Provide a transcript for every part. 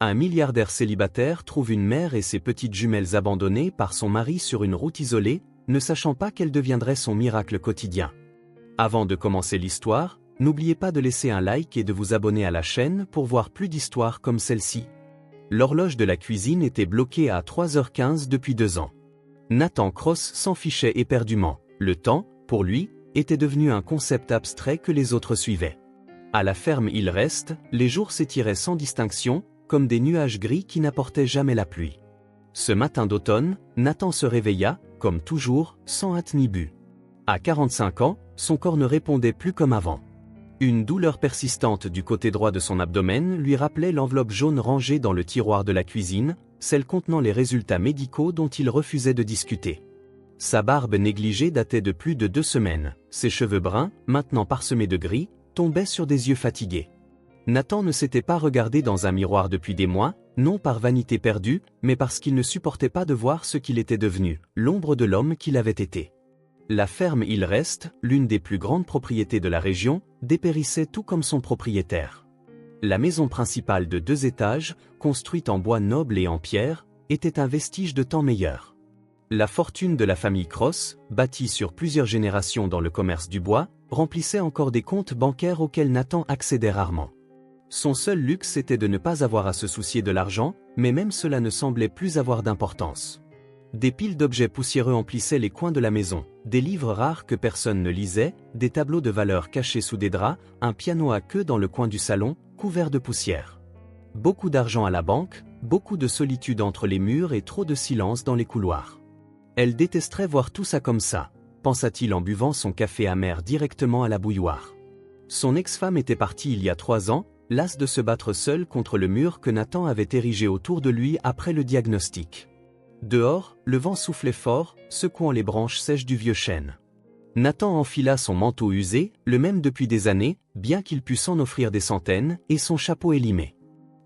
Un milliardaire célibataire trouve une mère et ses petites jumelles abandonnées par son mari sur une route isolée, ne sachant pas quel deviendrait son miracle quotidien. Avant de commencer l'histoire, n'oubliez pas de laisser un like et de vous abonner à la chaîne pour voir plus d'histoires comme celle-ci. L'horloge de la cuisine était bloquée à 3h15 depuis 2 ans. Nathan Cross s'en fichait éperdument. Le temps, pour lui, était devenu un concept abstrait que les autres suivaient. À la ferme Il Reste, les jours s'étiraient sans distinction, comme des nuages gris qui n'apportaient jamais la pluie. Ce matin d'automne, Nathan se réveilla, comme toujours, sans hâte ni but. À 45 ans, son corps ne répondait plus comme avant. Une douleur persistante du côté droit de son abdomen lui rappelait l'enveloppe jaune rangée dans le tiroir de la cuisine, celle contenant les résultats médicaux dont il refusait de discuter. Sa barbe négligée datait de plus de 2 semaines, ses cheveux bruns, maintenant parsemés de gris, tombaient sur des yeux fatigués. Nathan ne s'était pas regardé dans un miroir depuis des mois, non par vanité perdue, mais parce qu'il ne supportait pas de voir ce qu'il était devenu, l'ombre de l'homme qu'il avait été. La ferme Il Reste, l'une des plus grandes propriétés de la région, dépérissait tout comme son propriétaire. La maison principale de 2 étages, construite en bois noble et en pierre, était un vestige de temps meilleur. La fortune de la famille Cross, bâtie sur plusieurs générations dans le commerce du bois, remplissait encore des comptes bancaires auxquels Nathan accédait rarement. Son seul luxe était de ne pas avoir à se soucier de l'argent, mais même cela ne semblait plus avoir d'importance. Des piles d'objets poussiéreux emplissaient les coins de la maison, des livres rares que personne ne lisait, des tableaux de valeur cachés sous des draps, un piano à queue dans le coin du salon, couvert de poussière. Beaucoup d'argent à la banque, beaucoup de solitude entre les murs et trop de silence dans les couloirs. Elle détesterait voir tout ça comme ça, pensa-t-il en buvant son café amer directement à la bouilloire. Son ex-femme était partie il y a 3 ans, las de se battre seul contre le mur que Nathan avait érigé autour de lui après le diagnostic. Dehors, le vent soufflait fort, secouant les branches sèches du vieux chêne. Nathan enfila son manteau usé, le même depuis des années, bien qu'il pût s'en offrir des centaines, et son chapeau élimé.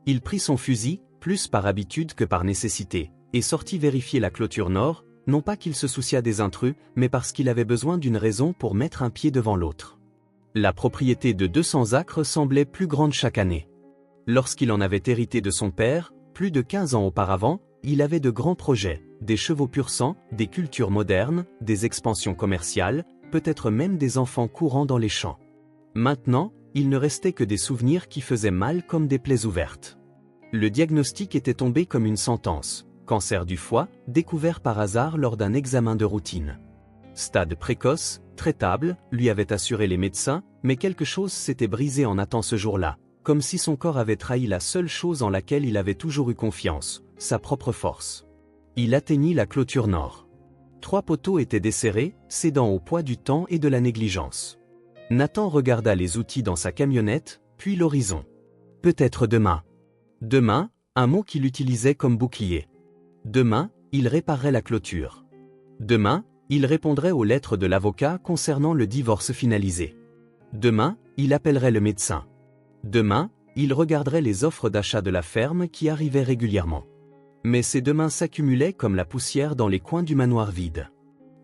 Il prit son fusil, plus par habitude que par nécessité, et sortit vérifier la clôture nord, non pas qu'il se souciât des intrus, mais parce qu'il avait besoin d'une raison pour mettre un pied devant l'autre. La propriété de 200 acres semblait plus grande chaque année. Lorsqu'il en avait hérité de son père, plus de 15 ans auparavant, il avait de grands projets, des chevaux pur sang, des cultures modernes, des expansions commerciales, peut-être même des enfants courant dans les champs. Maintenant, il ne restait que des souvenirs qui faisaient mal comme des plaies ouvertes. Le diagnostic était tombé comme une sentence, cancer du foie, découvert par hasard lors d'un examen de routine. Stade précoce, traitable, lui avaient assuré les médecins, mais quelque chose s'était brisé en Nathan ce jour-là, comme si son corps avait trahi la seule chose en laquelle il avait toujours eu confiance, sa propre force. Il atteignit la clôture nord. 3 poteaux étaient desserrés, cédant au poids du temps et de la négligence. Nathan regarda les outils dans sa camionnette, puis l'horizon. Peut-être demain. Demain, un mot qu'il utilisait comme bouclier. Demain, il réparerait la clôture. Demain, il répondrait aux lettres de l'avocat concernant le divorce finalisé. Demain, il appellerait le médecin. Demain, il regarderait les offres d'achat de la ferme qui arrivaient régulièrement. Mais ces demain s'accumulaient comme la poussière dans les coins du manoir vide.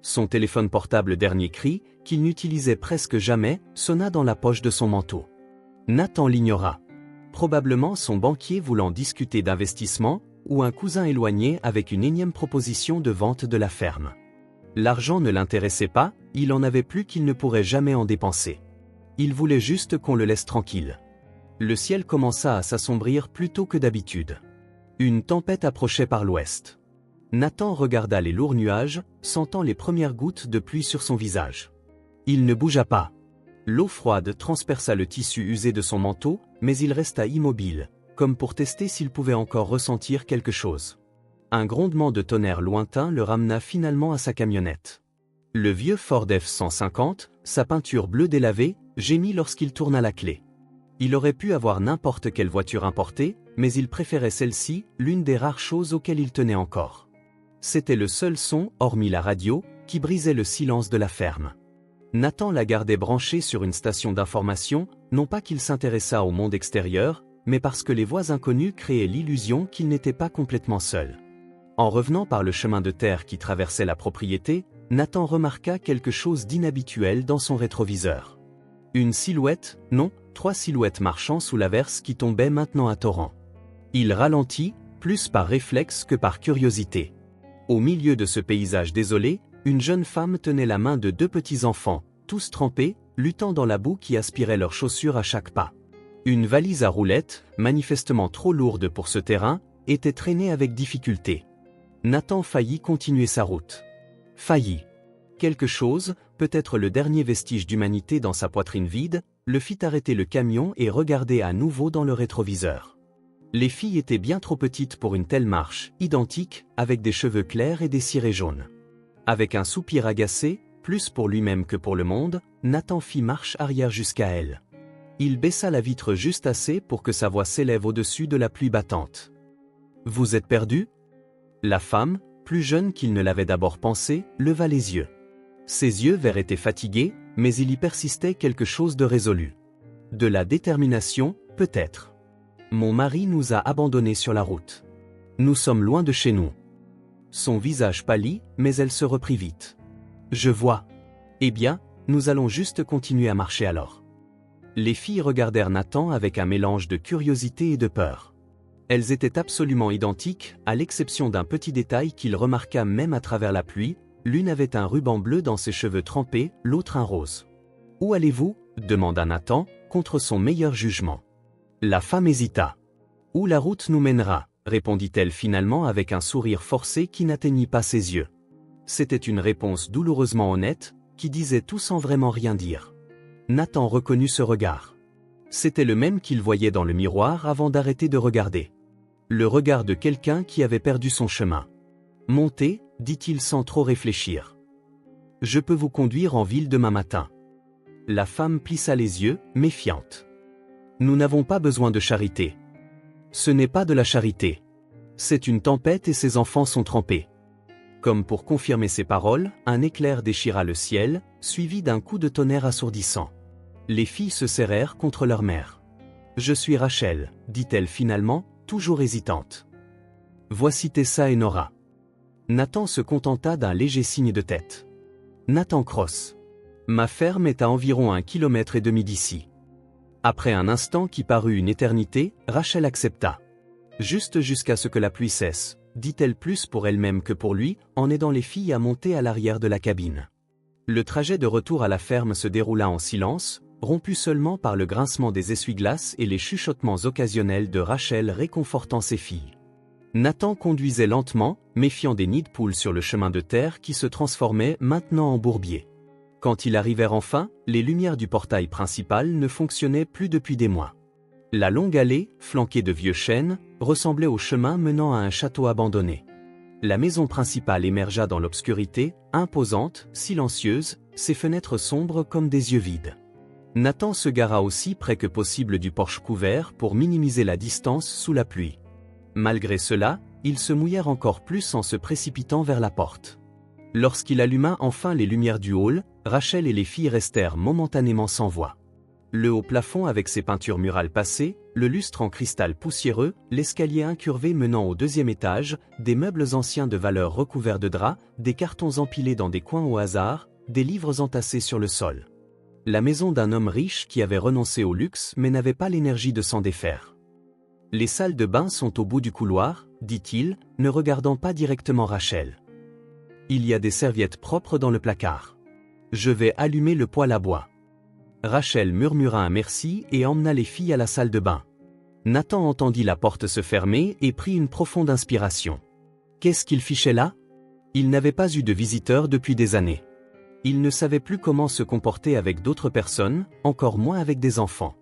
Son téléphone portable dernier cri, qu'il n'utilisait presque jamais, sonna dans la poche de son manteau. Nathan l'ignora. Probablement son banquier voulant discuter d'investissement, ou un cousin éloigné avec une énième proposition de vente de la ferme. L'argent ne l'intéressait pas, il en avait plus qu'il ne pourrait jamais en dépenser. Il voulait juste qu'on le laisse tranquille. Le ciel commença à s'assombrir plus tôt que d'habitude. Une tempête approchait par l'ouest. Nathan regarda les lourds nuages, sentant les premières gouttes de pluie sur son visage. Il ne bougea pas. L'eau froide transperça le tissu usé de son manteau, mais il resta immobile, comme pour tester s'il pouvait encore ressentir quelque chose. Un grondement de tonnerre lointain le ramena finalement à sa camionnette. Le vieux Ford F-150, sa peinture bleue délavée, gémit lorsqu'il tourna la clé. Il aurait pu avoir n'importe quelle voiture importée, mais il préférait celle-ci, l'une des rares choses auxquelles il tenait encore. C'était le seul son, hormis la radio, qui brisait le silence de la ferme. Nathan la gardait branchée sur une station d'information, non pas qu'il s'intéressât au monde extérieur, mais parce que les voix inconnues créaient l'illusion qu'il n'était pas complètement seul. En revenant par le chemin de terre qui traversait la propriété, Nathan remarqua quelque chose d'inhabituel dans son rétroviseur. Une silhouette, non, 3 silhouettes marchant sous l'averse qui tombait maintenant à torrent. Il ralentit, plus par réflexe que par curiosité. Au milieu de ce paysage désolé, une jeune femme tenait la main de 2 petits enfants, tous trempés, luttant dans la boue qui aspirait leurs chaussures à chaque pas. Une valise à roulettes, manifestement trop lourde pour ce terrain, était traînée avec difficulté. Nathan faillit continuer sa route. Faillit. Quelque chose, peut-être le dernier vestige d'humanité dans sa poitrine vide, le fit arrêter le camion et regarder à nouveau dans le rétroviseur. Les filles étaient bien trop petites pour une telle marche, identiques, avec des cheveux clairs et des cirés jaunes. Avec un soupir agacé, plus pour lui-même que pour le monde, Nathan fit marche arrière jusqu'à elle. Il baissa la vitre juste assez pour que sa voix s'élève au-dessus de la pluie battante. « Vous êtes perdu ?» La femme, plus jeune qu'il ne l'avait d'abord pensé, leva les yeux. Ses yeux verts étaient fatigués, mais il y persistait quelque chose de résolu. De la détermination, peut-être. « Mon mari nous a abandonnés sur la route. Nous sommes loin de chez nous. » Son visage pâlit, mais elle se reprit vite. « Je vois. Eh bien, nous allons juste continuer à marcher alors. » Les filles regardèrent Nathan avec un mélange de curiosité et de peur. Elles étaient absolument identiques, à l'exception d'un petit détail qu'il remarqua même à travers la pluie, l'une avait un ruban bleu dans ses cheveux trempés, l'autre un rose. « Où allez-vous » demanda Nathan, contre son meilleur jugement. La femme hésita. « Où la route nous mènera » répondit-elle finalement avec un sourire forcé qui n'atteignit pas ses yeux. C'était une réponse douloureusement honnête, qui disait tout sans vraiment rien dire. Nathan reconnut ce regard. C'était le même qu'il voyait dans le miroir avant d'arrêter de regarder. Le regard de quelqu'un qui avait perdu son chemin. « Montez » dit-il sans trop réfléchir. « Je peux vous conduire en ville demain matin. » La femme plissa les yeux, méfiante. « Nous n'avons pas besoin de charité. » « Ce n'est pas de la charité. C'est une tempête et ses enfants sont trempés. » Comme pour confirmer ses paroles, un éclair déchira le ciel, suivi d'un coup de tonnerre assourdissant. Les filles se serrèrent contre leur mère. « Je suis Rachel, » dit-elle finalement, toujours hésitante. « Voici Tessa et Nora. » Nathan se contenta d'un léger signe de tête. « Nathan Cross. Ma ferme est à environ 1,5 km d'ici. » Après un instant qui parut une éternité, Rachel accepta. « Juste jusqu'à ce que la pluie cesse, » dit-elle plus pour elle-même que pour lui, en aidant les filles à monter à l'arrière de la cabine. Le trajet de retour à la ferme se déroula en silence, rompu seulement par le grincement des essuie-glaces et les chuchotements occasionnels de Rachel réconfortant ses filles. Nathan conduisait lentement, méfiant des nids de poules sur le chemin de terre qui se transformait maintenant en bourbier. Quand ils arrivèrent enfin, les lumières du portail principal ne fonctionnaient plus depuis des mois. La longue allée, flanquée de vieux chênes, ressemblait au chemin menant à un château abandonné. La maison principale émergea dans l'obscurité, imposante, silencieuse, ses fenêtres sombres comme des yeux vides. Nathan se gara aussi près que possible du porche couvert pour minimiser la distance sous la pluie. Malgré cela, ils se mouillèrent encore plus en se précipitant vers la porte. Lorsqu'il alluma enfin les lumières du hall, Rachel et les filles restèrent momentanément sans voix. Le haut plafond avec ses peintures murales passées, le lustre en cristal poussiéreux, l'escalier incurvé menant au 2e étage, des meubles anciens de valeur recouverts de draps, des cartons empilés dans des coins au hasard, des livres entassés sur le sol. La maison d'un homme riche qui avait renoncé au luxe mais n'avait pas l'énergie de s'en défaire. « Les salles de bain sont au bout du couloir, » dit-il, ne regardant pas directement Rachel. « Il y a des serviettes propres dans le placard. Je vais allumer le poêle à bois. » Rachel murmura un merci et emmena les filles à la salle de bain. Nathan entendit la porte se fermer et prit une profonde inspiration. Qu'est-ce qu'il fichait là? Il n'avait pas eu de visiteurs depuis des années. Il ne savait plus comment se comporter avec d'autres personnes, encore moins avec des enfants.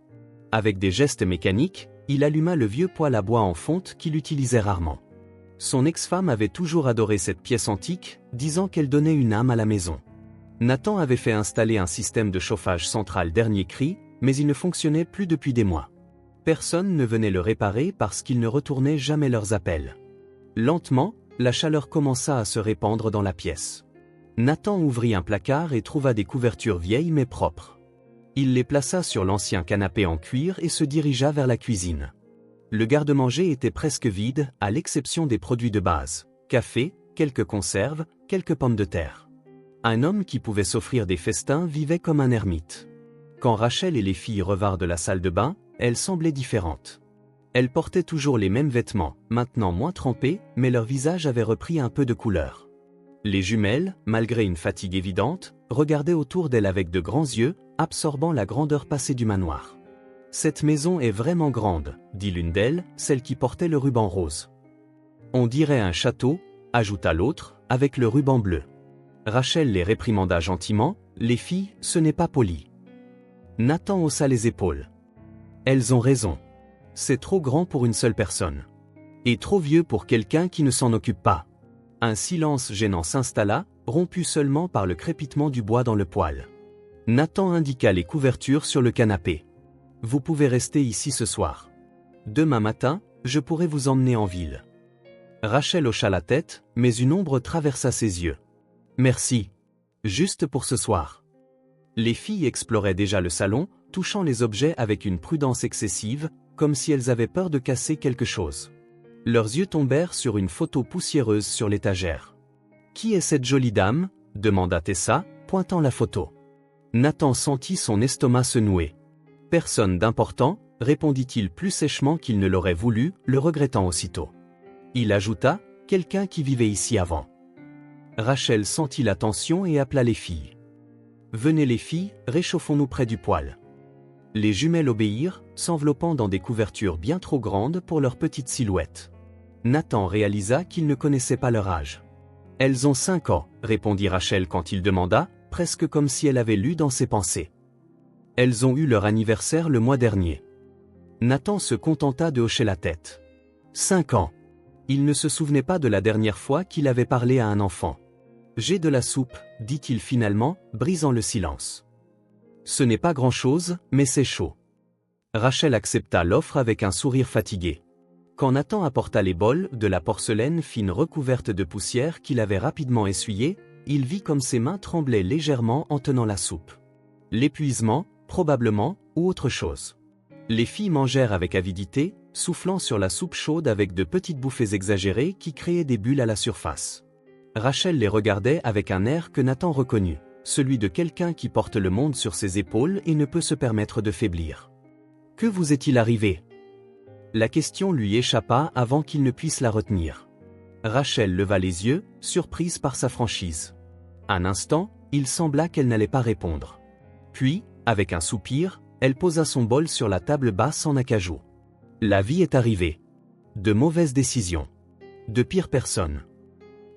Avec des gestes mécaniques, il alluma le vieux poêle à bois en fonte qu'il utilisait rarement. Son ex-femme avait toujours adoré cette pièce antique, disant qu'elle donnait une âme à la maison. Nathan avait fait installer un système de chauffage central dernier cri, mais il ne fonctionnait plus depuis des mois. Personne ne venait le réparer parce qu'il ne retournait jamais leurs appels. Lentement, la chaleur commença à se répandre dans la pièce. Nathan ouvrit un placard et trouva des couvertures vieilles mais propres. Il les plaça sur l'ancien canapé en cuir et se dirigea vers la cuisine. Le garde-manger était presque vide, à l'exception des produits de base, café, quelques conserves, quelques pommes de terre. Un homme qui pouvait s'offrir des festins vivait comme un ermite. Quand Rachel et les filles revinrent de la salle de bain, elles semblaient différentes. Elles portaient toujours les mêmes vêtements, maintenant moins trempés, mais leur visage avait repris un peu de couleur. Les jumelles, malgré une fatigue évidente, regardaient autour d'elles avec de grands yeux, absorbant la grandeur passée du manoir. « Cette maison est vraiment grande, » dit l'une d'elles, celle qui portait le ruban rose. « On dirait un château, » ajouta l'autre, avec le ruban bleu. Rachel les réprimanda gentiment, « Les filles, ce n'est pas poli. » Nathan haussa les épaules. « Elles ont raison. C'est trop grand pour une seule personne. Et trop vieux pour quelqu'un qui ne s'en occupe pas. » Un silence gênant s'installa, rompu seulement par le crépitement du bois dans le poêle. Nathan indiqua les couvertures sur le canapé. « Vous pouvez rester ici ce soir. Demain matin, je pourrai vous emmener en ville. » Rachel hocha la tête, mais une ombre traversa ses yeux. « Merci. Juste pour ce soir. » Les filles exploraient déjà le salon, touchant les objets avec une prudence excessive, comme si elles avaient peur de casser quelque chose. Leurs yeux tombèrent sur une photo poussiéreuse sur l'étagère. « Qui est cette jolie dame ?» demanda Tessa, pointant la photo. Nathan sentit son estomac se nouer. « Personne d'important, » répondit-il plus sèchement qu'il ne l'aurait voulu, le regrettant aussitôt. Il ajouta, « Quelqu'un qui vivait ici avant. » Rachel sentit la tension et appela les filles. « Venez les filles, réchauffons-nous près du poêle. » Les jumelles obéirent, s'enveloppant dans des couvertures bien trop grandes pour leur petite silhouette. Nathan réalisa qu'ils ne connaissaient pas leur âge. « Elles ont 5 ans, » répondit Rachel quand il demanda, presque comme si elle avait lu dans ses pensées. « Elles ont eu leur anniversaire le mois dernier. » Nathan se contenta de hocher la tête. 5 ans. Il ne se souvenait pas de la dernière fois qu'il avait parlé à un enfant. « J'ai de la soupe, » dit-il finalement, brisant le silence. « Ce n'est pas grand-chose, mais c'est chaud. » Rachel accepta l'offre avec un sourire fatigué. Quand Nathan apporta les bols, de la porcelaine fine recouverte de poussière qu'il avait rapidement essuyée, il vit comme ses mains tremblaient légèrement en tenant la soupe. L'épuisement, probablement, ou autre chose. Les filles mangèrent avec avidité, soufflant sur la soupe chaude avec de petites bouffées exagérées qui créaient des bulles à la surface. Rachel les regardait avec un air que Nathan reconnut, celui de quelqu'un qui porte le monde sur ses épaules et ne peut se permettre de faiblir. « Que vous est-il arrivé ?» La question lui échappa avant qu'il ne puisse la retenir. Rachel leva les yeux, surprise par sa franchise. Un instant, il sembla qu'elle n'allait pas répondre. Puis, avec un soupir, elle posa son bol sur la table basse en acajou. La vie est arrivée. De mauvaises décisions. De pires personnes.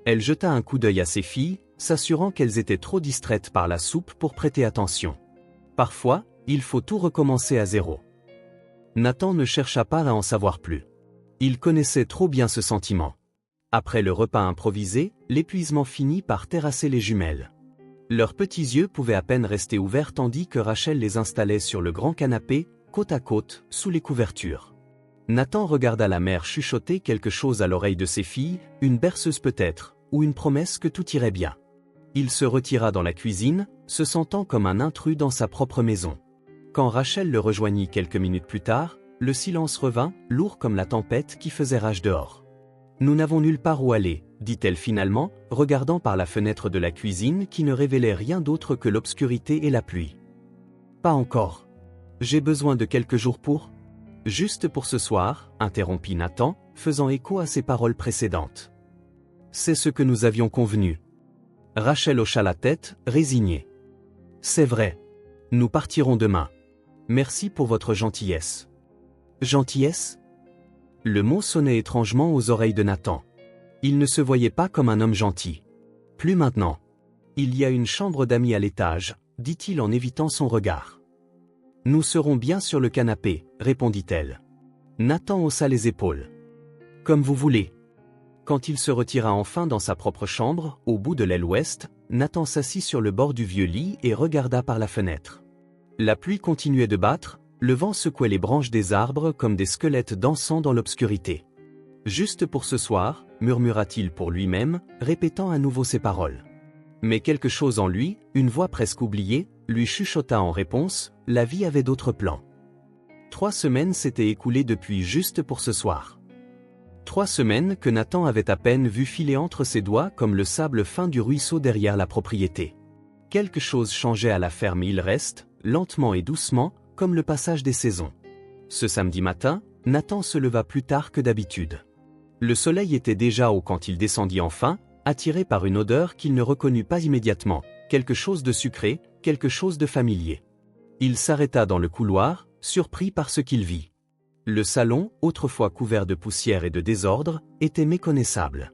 Elle jeta un coup d'œil à ses filles, s'assurant qu'elles étaient trop distraites par la soupe pour prêter attention. Parfois, il faut tout recommencer à zéro. Nathan ne chercha pas à en savoir plus. Il connaissait trop bien ce sentiment. Après le repas improvisé, l'épuisement finit par terrasser les jumelles. Leurs petits yeux pouvaient à peine rester ouverts tandis que Rachel les installait sur le grand canapé, côte à côte, sous les couvertures. Nathan regarda la mère chuchoter quelque chose à l'oreille de ses filles, une berceuse peut-être, ou une promesse que tout irait bien. Il se retira dans la cuisine, se sentant comme un intrus dans sa propre maison. Quand Rachel le rejoignit quelques minutes plus tard, le silence revint, lourd comme la tempête qui faisait rage dehors. « Nous n'avons nulle part où aller, » dit-elle finalement, regardant par la fenêtre de la cuisine qui ne révélait rien d'autre que l'obscurité et la pluie. « Pas encore. J'ai besoin de quelques jours pour... » « Juste pour ce soir, » interrompit Nathan, faisant écho à ses paroles précédentes. « C'est ce que nous avions convenu. » Rachel hocha la tête, résignée. « C'est vrai. Nous partirons demain. Merci pour votre gentillesse. » « Gentillesse ?» Le mot sonnait étrangement aux oreilles de Nathan. Il ne se voyait pas comme un homme gentil. « Plus maintenant. Il y a une chambre d'amis à l'étage, » dit-il en évitant son regard. « Nous serons bien sur le canapé, » répondit-elle. Nathan haussa les épaules. « Comme vous voulez. » Quand il se retira enfin dans sa propre chambre, au bout de l'aile ouest, Nathan s'assit sur le bord du vieux lit et regarda par la fenêtre. La pluie continuait de battre, le vent secouait les branches des arbres comme des squelettes dansant dans l'obscurité. « Juste pour ce soir, » murmura-t-il pour lui-même, répétant à nouveau ses paroles. Mais quelque chose en lui, une voix presque oubliée, lui chuchota en réponse, la vie avait d'autres plans. 3 semaines s'étaient écoulées depuis juste pour ce soir. 3 semaines que Nathan avait à peine vu filer entre ses doigts comme le sable fin du ruisseau derrière la propriété. Quelque chose changeait à la ferme Il Reste, lentement et doucement, comme le passage des saisons. Ce samedi matin, Nathan se leva plus tard que d'habitude. Le soleil était déjà haut quand il descendit enfin, attiré par une odeur qu'il ne reconnut pas immédiatement, quelque chose de sucré, quelque chose de familier. Il s'arrêta dans le couloir, surpris par ce qu'il vit. Le salon, autrefois couvert de poussière et de désordre, était méconnaissable.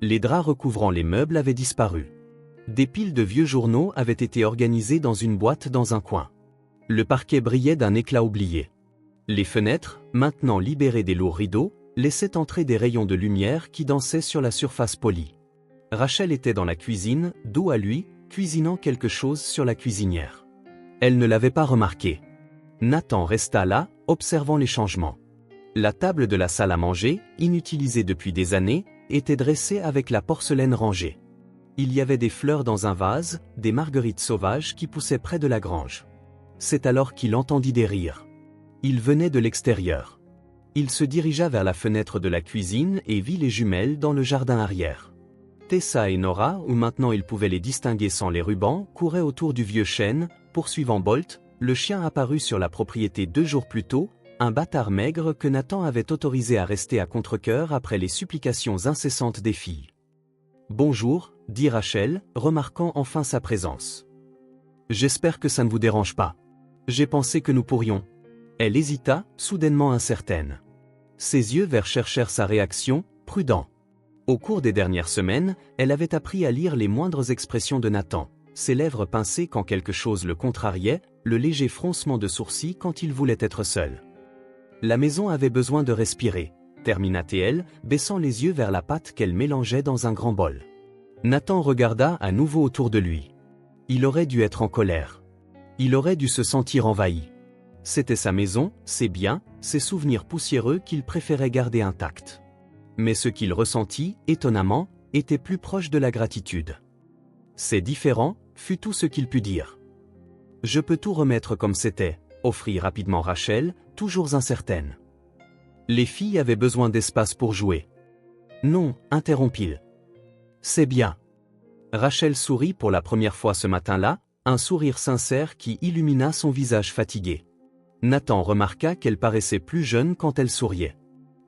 Les draps recouvrant les meubles avaient disparu. Des piles de vieux journaux avaient été organisées dans une boîte dans un coin. Le parquet brillait d'un éclat oublié. Les fenêtres, maintenant libérées des lourds rideaux, laissaient entrer des rayons de lumière qui dansaient sur la surface polie. Rachel était dans la cuisine, dos à lui, cuisinant quelque chose sur la cuisinière. Elle ne l'avait pas remarqué. Nathan resta là, observant les changements. La table de la salle à manger, inutilisée depuis des années, était dressée avec la porcelaine rangée. Il y avait des fleurs dans un vase, des marguerites sauvages qui poussaient près de la grange. C'est alors qu'il entendit des rires. Ils venaient de l'extérieur. Il se dirigea vers la fenêtre de la cuisine et vit les jumelles dans le jardin arrière. Tessa et Nora, où maintenant il pouvait les distinguer sans les rubans, couraient autour du vieux chêne, poursuivant Bolt, le chien apparu sur la propriété 2 jours plus tôt, un bâtard maigre que Nathan avait autorisé à rester à contre-cœur après les supplications incessantes des filles. « Bonjour », dit Rachel, remarquant enfin sa présence. « J'espère que ça ne vous dérange pas. J'ai pensé que nous pourrions. » Elle hésita, soudainement incertaine. Ses yeux verts cherchèrent sa réaction, prudent. Au cours des dernières semaines, elle avait appris à lire les moindres expressions de Nathan, ses lèvres pincées quand quelque chose le contrariait, le léger froncement de sourcils quand il voulait être seul. La maison avait besoin de respirer, termina-t-elle, baissant les yeux vers la pâte qu'elle mélangeait dans un grand bol. Nathan regarda à nouveau autour de lui. Il aurait dû être en colère. Il aurait dû se sentir envahi. C'était sa maison, ses biens, ses souvenirs poussiéreux qu'il préférait garder intacts. Mais ce qu'il ressentit, étonnamment, était plus proche de la gratitude. « C'est différent », fut tout ce qu'il put dire. « Je peux tout remettre comme c'était », offrit rapidement Rachel, toujours incertaine. Les filles avaient besoin d'espace pour jouer. « Non », interrompit-il. « C'est bien. » Rachel sourit pour la première fois ce matin-là, un sourire sincère qui illumina son visage fatigué. Nathan remarqua qu'elle paraissait plus jeune quand elle souriait.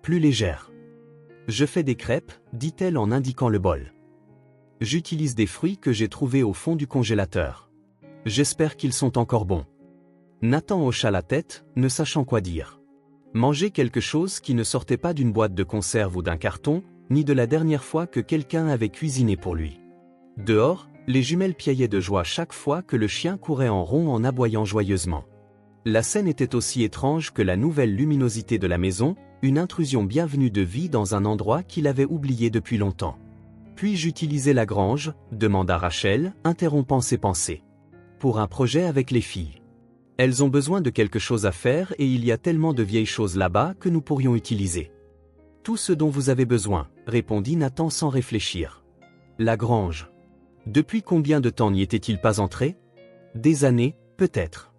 Plus légère. « Je fais des crêpes », dit-elle en indiquant le bol. « J'utilise des fruits que j'ai trouvés au fond du congélateur. J'espère qu'ils sont encore bons. » Nathan hocha la tête, ne sachant quoi dire. Manger quelque chose qui ne sortait pas d'une boîte de conserve ou d'un carton, ni de la dernière fois que quelqu'un avait cuisiné pour lui. Dehors, les jumelles piaillaient de joie chaque fois que le chien courait en rond en aboyant joyeusement. La scène était aussi étrange que la nouvelle luminosité de la maison, une intrusion bienvenue de vie dans un endroit qu'il avait oublié depuis longtemps. « Puis-je utiliser la grange ?» demanda Rachel, interrompant ses pensées. « Pour un projet avec les filles. Elles ont besoin de quelque chose à faire et il y a tellement de vieilles choses là-bas que nous pourrions utiliser. »« Tout ce dont vous avez besoin », répondit Nathan sans réfléchir. « La grange. Depuis combien de temps n'y était-il pas entré ? Des années, peut-être.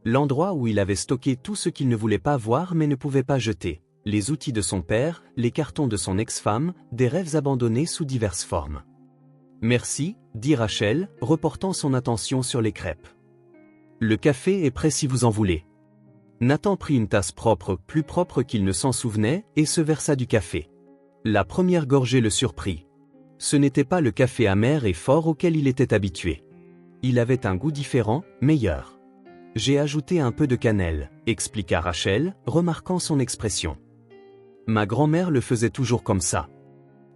L'endroit où il avait stocké tout ce qu'il ne voulait pas voir mais ne pouvait pas jeter. Les outils de son père, les cartons de son ex-femme, des rêves abandonnés sous diverses formes. « Merci », dit Rachel, reportant son attention sur les crêpes. « Le café est prêt si vous en voulez. » Nathan prit une tasse propre, plus propre qu'il ne s'en souvenait, et se versa du café. La première gorgée le surprit. Ce n'était pas le café amer et fort auquel il était habitué. Il avait un goût différent, meilleur. « J'ai ajouté un peu de cannelle », expliqua Rachel, remarquant son expression. Ma grand-mère le faisait toujours comme ça.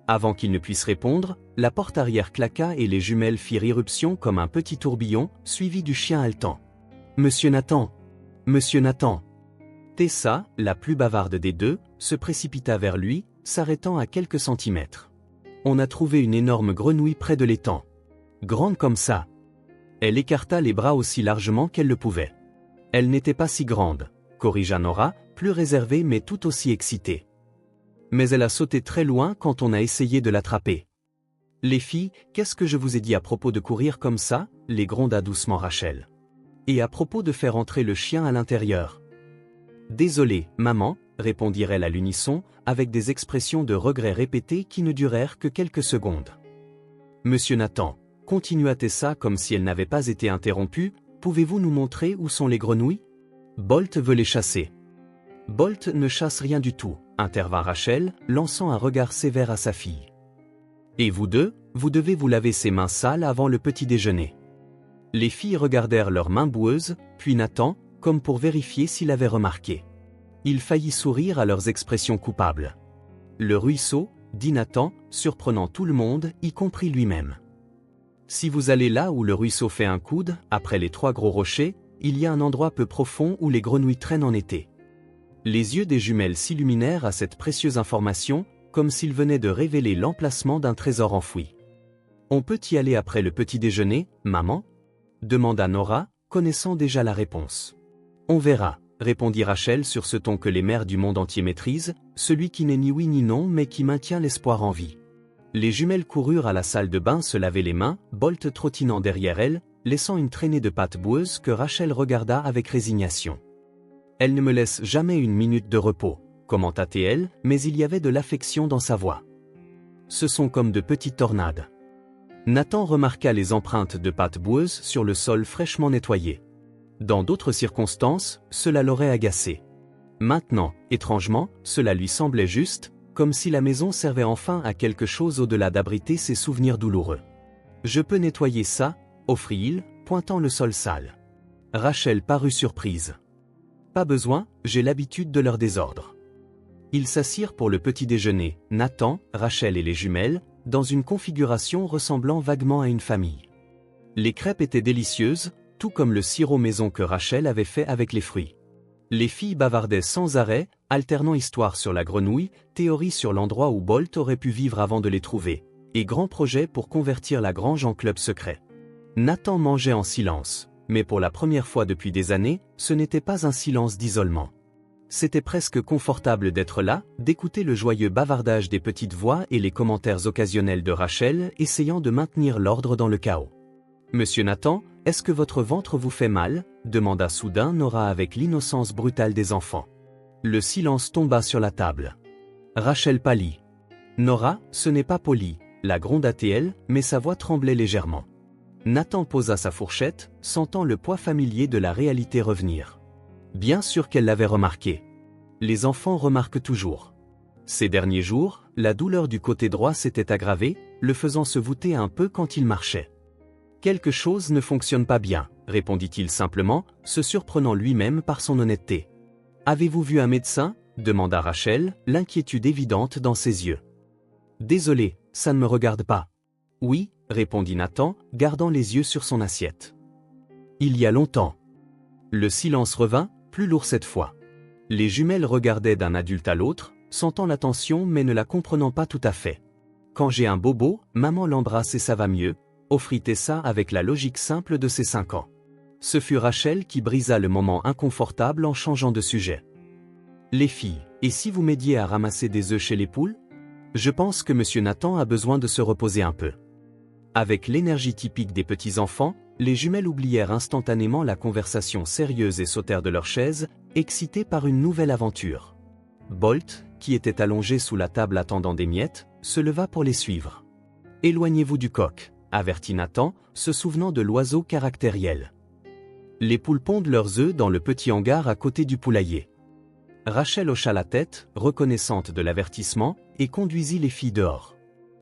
Avant qu'il ne puisse répondre, la porte arrière claqua et les jumelles firent irruption comme un petit tourbillon, suivi du chien haletant. « Monsieur Nathan ! Monsieur Nathan !» Tessa, la plus bavarde des deux, se précipita vers lui, s'arrêtant à quelques centimètres. « On a trouvé une énorme grenouille près de l'étang. Grande comme ça. » Elle écarta les bras aussi largement qu'elle le pouvait. « Elle n'était pas si grande », corrigea Nora, plus réservée mais tout aussi excitée. Mais elle a sauté très loin quand on a essayé de l'attraper. « Les filles, qu'est-ce que je vous ai dit à propos de courir comme ça ?» les gronda doucement Rachel. « Et à propos de faire entrer le chien à l'intérieur ?»« Désolée, maman », répondirent-elles à l'unisson, avec des expressions de regret répétées qui ne durèrent que quelques secondes. « Monsieur Nathan, » continua Tessa comme si elle n'avait pas été interrompue, « pouvez-vous nous montrer où sont les grenouilles ? Bolt veut les chasser. » Bolt ne chasse rien du tout, intervint Rachel, lançant un regard sévère à sa fille. Et vous deux, vous devez vous laver ces mains sales avant le petit déjeuner. Les filles regardèrent leurs mains boueuses, puis Nathan, comme pour vérifier s'il avait remarqué. Il faillit sourire à leurs expressions coupables. Le ruisseau, dit Nathan, surprenant tout le monde, y compris lui-même. Si vous allez là où le ruisseau fait un coude, après les 3 gros rochers, il y a un endroit peu profond où les grenouilles traînent en été. Les yeux des jumelles s'illuminèrent à cette précieuse information, comme s'ils venaient de révéler l'emplacement d'un trésor enfoui. On peut y aller après le petit déjeuner, maman ? Demanda Nora, connaissant déjà la réponse. On verra, répondit Rachel sur ce ton que les mères du monde entier maîtrisent, celui qui n'est ni oui ni non mais qui maintient l'espoir en vie. Les jumelles coururent à la salle de bain se laver les mains, Bolt trottinant derrière elles, laissant une traînée de pâte boueuse que Rachel regarda avec résignation. Elle ne me laisse jamais une minute de repos, commenta-t-elle, mais il y avait de l'affection dans sa voix. Ce sont comme de petites tornades. Nathan remarqua les empreintes de pâte boueuse sur le sol fraîchement nettoyé. Dans d'autres circonstances, cela l'aurait agacé. Maintenant, étrangement, cela lui semblait juste, comme si la maison servait enfin à quelque chose au-delà d'abriter ses souvenirs douloureux. « Je peux nettoyer ça ?» offrit-il, pointant le sol sale. Rachel parut surprise. « Pas besoin, j'ai l'habitude de leur désordre. » Ils s'assirent pour le petit déjeuner, Nathan, Rachel et les jumelles, dans une configuration ressemblant vaguement à une famille. Les crêpes étaient délicieuses, tout comme le sirop maison que Rachel avait fait avec les fruits. Les filles bavardaient sans arrêt, alternant histoires sur la grenouille, théories sur l'endroit où Bolt aurait pu vivre avant de les trouver, et grands projets pour convertir la grange en club secret. Nathan mangeait en silence, mais pour la première fois depuis des années, ce n'était pas un silence d'isolement. C'était presque confortable d'être là, d'écouter le joyeux bavardage des petites voix et les commentaires occasionnels de Rachel essayant de maintenir l'ordre dans le chaos. « Monsieur Nathan, est-ce que votre ventre vous fait mal ?» demanda soudain Nora avec l'innocence brutale des enfants. Le silence tomba sur la table. Rachel pâlit. « Nora, ce n'est pas poli », la gronda-t-elle, mais sa voix tremblait légèrement. Nathan posa sa fourchette, sentant le poids familier de la réalité revenir. Bien sûr qu'elle l'avait remarqué. Les enfants remarquent toujours. Ces derniers jours, la douleur du côté droit s'était aggravée, le faisant se voûter un peu quand il marchait. « Quelque chose ne fonctionne pas bien », répondit-il simplement, se surprenant lui-même par son honnêteté. « Avez-vous vu un médecin ?» demanda Rachel, l'inquiétude évidente dans ses yeux. « Désolé, ça ne me regarde pas. »« Oui », répondit Nathan, gardant les yeux sur son assiette. « Il y a longtemps. » Le silence revint, plus lourd cette fois. Les jumelles regardaient d'un adulte à l'autre, sentant l'attention mais ne la comprenant pas tout à fait. « Quand j'ai un bobo, maman l'embrasse et ça va mieux », offrit Tessa avec la logique simple de ses 5 ans. Ce fut Rachel qui brisa le moment inconfortable en changeant de sujet. « Les filles, et si vous m'aidiez à ramasser des œufs chez les poules ? Je pense que monsieur Nathan a besoin de se reposer un peu. » Avec l'énergie typique des petits-enfants, les jumelles oublièrent instantanément la conversation sérieuse et sautèrent de leur chaise, excités par une nouvelle aventure. Bolt, qui était allongé sous la table attendant des miettes, se leva pour les suivre. « Éloignez-vous du coq », avertit Nathan, se souvenant de l'oiseau caractériel. Les poules pondent leurs œufs dans le petit hangar à côté du poulailler. Rachel hocha la tête, reconnaissante de l'avertissement, et conduisit les filles dehors.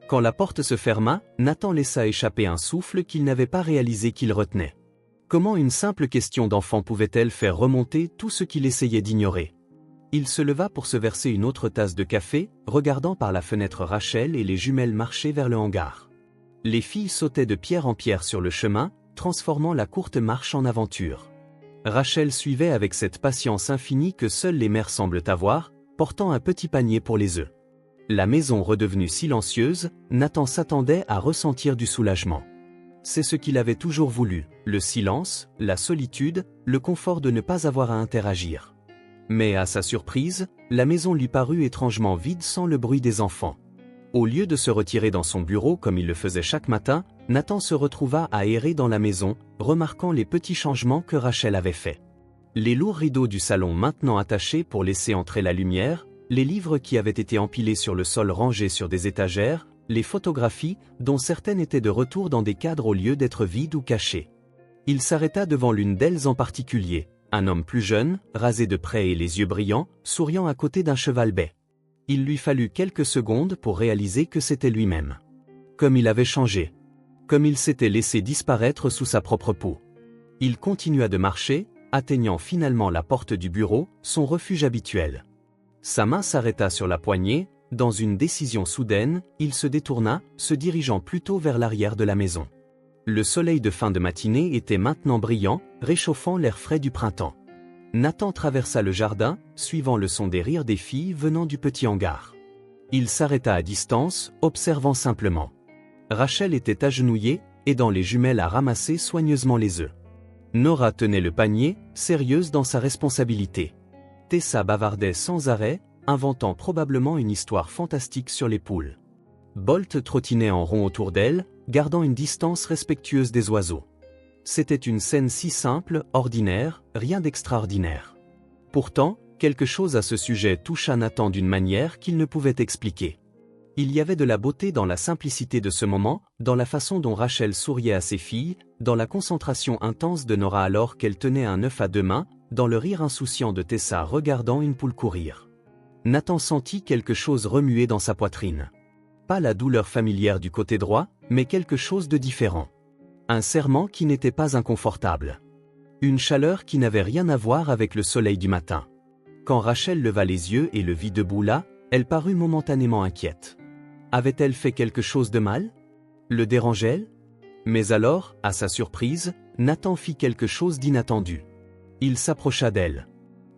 Quand la porte se ferma, Nathan laissa échapper un souffle qu'il n'avait pas réalisé qu'il retenait. Comment une simple question d'enfant pouvait-elle faire remonter tout ce qu'il essayait d'ignorer ? Il se leva pour se verser une autre tasse de café, regardant par la fenêtre Rachel et les jumelles marcher vers le hangar. Les filles sautaient de pierre en pierre sur le chemin, transformant la courte marche en aventure. Rachel suivait avec cette patience infinie que seules les mères semblent avoir, portant un petit panier pour les œufs. La maison redevenue silencieuse, Nathan s'attendait à ressentir du soulagement. C'est ce qu'il avait toujours voulu, le silence, la solitude, le confort de ne pas avoir à interagir. Mais à sa surprise, la maison lui parut étrangement vide sans le bruit des enfants. Au lieu de se retirer dans son bureau comme il le faisait chaque matin, Nathan se retrouva à errer dans la maison, remarquant les petits changements que Rachel avait faits. Les lourds rideaux du salon maintenant attachés pour laisser entrer la lumière, les livres qui avaient été empilés sur le sol rangés sur des étagères, les photographies, dont certaines étaient de retour dans des cadres au lieu d'être vides ou cachées. Il s'arrêta devant l'une d'elles en particulier, Un homme plus jeune, rasé de près et les yeux brillants, souriant à côté d'un cheval bai. Il lui fallut quelques secondes pour réaliser que c'était lui-même. Comme il avait changé. Comme il s'était laissé disparaître sous sa propre peau. Il continua de marcher, atteignant finalement la porte du bureau, son refuge habituel. Sa main s'arrêta sur la poignée, dans une décision soudaine, il se détourna, se dirigeant plutôt vers l'arrière de la maison. Le soleil de fin de matinée était maintenant brillant, réchauffant l'air frais du printemps. Nathan traversa le jardin, suivant le son des rires des filles venant du petit hangar. Il s'arrêta à distance, observant simplement. Rachel était agenouillée, aidant les jumelles à ramasser soigneusement les œufs. Nora tenait le panier, sérieuse dans sa responsabilité. Tessa bavardait sans arrêt, inventant probablement une histoire fantastique sur les poules. Bolt trottinait en rond autour d'elle, gardant une distance respectueuse des oiseaux. C'était une scène si simple, ordinaire, rien d'extraordinaire. Pourtant, quelque chose à ce sujet toucha Nathan d'une manière qu'il ne pouvait expliquer. Il y avait de la beauté dans la simplicité de ce moment, dans la façon dont Rachel souriait à ses filles, dans la concentration intense de Nora alors qu'elle tenait un œuf à deux mains, dans le rire insouciant de Tessa regardant une poule courir. Nathan sentit quelque chose remuer dans sa poitrine. Pas la douleur familière du côté droit, mais quelque chose de différent. Un serrement qui n'était pas inconfortable. Une chaleur qui n'avait rien à voir avec le soleil du matin. Quand Rachel leva les yeux et le vit debout là, elle parut momentanément inquiète. Avait-elle fait quelque chose de mal? Le dérangeait-elle? Mais alors, à sa surprise, Nathan fit quelque chose d'inattendu. Il s'approcha d'elle.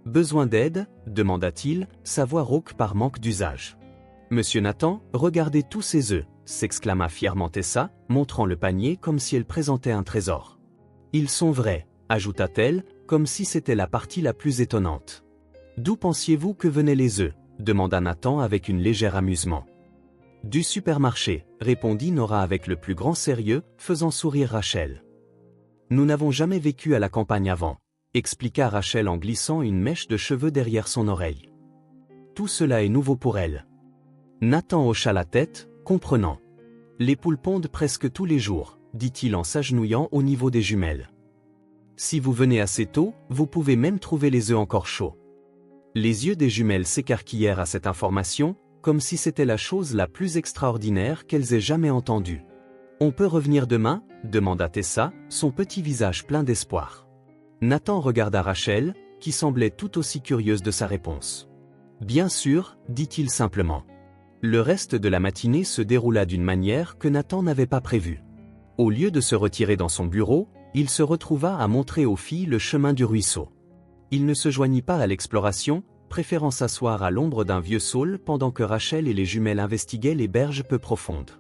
« Besoin d'aide ?» demanda-t-il, sa voix rauque par manque d'usage. « Monsieur Nathan, regardez tous ces œufs !» s'exclama fièrement Tessa, montrant le panier comme si elle présentait un trésor. « Ils sont vrais !» ajouta-t-elle, comme si c'était la partie la plus étonnante. « D'où pensiez-vous que venaient les œufs ?» demanda Nathan avec une légère amusement. « Du supermarché » répondit Nora avec le plus grand sérieux, faisant sourire Rachel. « Nous n'avons jamais vécu à la campagne avant » expliqua Rachel en glissant une mèche de cheveux derrière son oreille. Tout cela est nouveau pour elle. Nathan hocha la tête, comprenant. « Les poules pondent presque tous les jours » dit-il en s'agenouillant au niveau des jumelles. « Si vous venez assez tôt, vous pouvez même trouver les œufs encore chauds. » Les yeux des jumelles s'écarquillèrent à cette information, comme si c'était la chose la plus extraordinaire qu'elles aient jamais entendue. « On peut revenir demain ?» demanda Tessa, son petit visage plein d'espoir. Nathan regarda Rachel, qui semblait tout aussi curieuse de sa réponse. « Bien sûr » dit-il simplement. Le reste de la matinée se déroula d'une manière que Nathan n'avait pas prévue. Au lieu de se retirer dans son bureau, il se retrouva à montrer aux filles le chemin du ruisseau. Il ne se joignit pas à l'exploration, préférant s'asseoir à l'ombre d'un vieux saule pendant que Rachel et les jumelles investiguaient les berges peu profondes.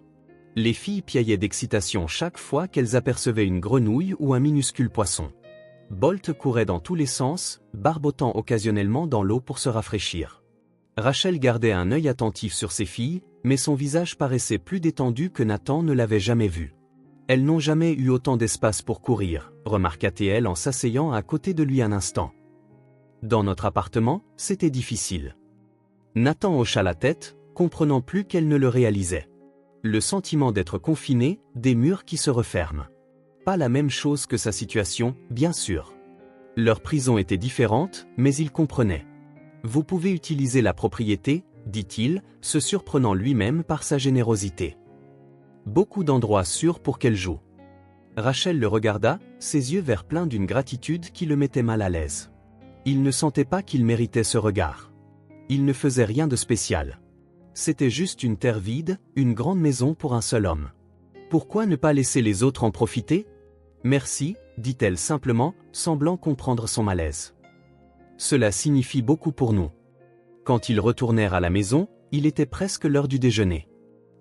Les filles piaillaient d'excitation chaque fois qu'elles apercevaient une grenouille ou un minuscule poisson. Bolt courait dans tous les sens, barbotant occasionnellement dans l'eau pour se rafraîchir. Rachel gardait un œil attentif sur ses filles, mais son visage paraissait plus détendu que Nathan ne l'avait jamais vu. « Elles n'ont jamais eu autant d'espace pour courir », remarqua-t-elle en s'asseyant à côté de lui un instant. Dans notre appartement, c'était difficile. Nathan hocha la tête, comprenant plus qu'elle ne le réalisait. Le sentiment d'être confiné, des murs qui se referment. Pas la même chose que sa situation, bien sûr. Leur prison était différente, mais il comprenait. « Vous pouvez utiliser la propriété » dit-il, se surprenant lui-même par sa générosité. Beaucoup d'endroits sûrs pour qu'elle joue. Rachel le regarda, ses yeux verts pleins d'une gratitude qui le mettait mal à l'aise. Il ne sentait pas qu'il méritait ce regard. Il ne faisait rien de spécial. C'était juste une terre vide, une grande maison pour un seul homme. Pourquoi ne pas laisser les autres en profiter? Merci, dit-elle simplement, semblant comprendre son malaise. Cela signifie beaucoup pour nous. Quand ils retournèrent à la maison, il était presque l'heure du déjeuner.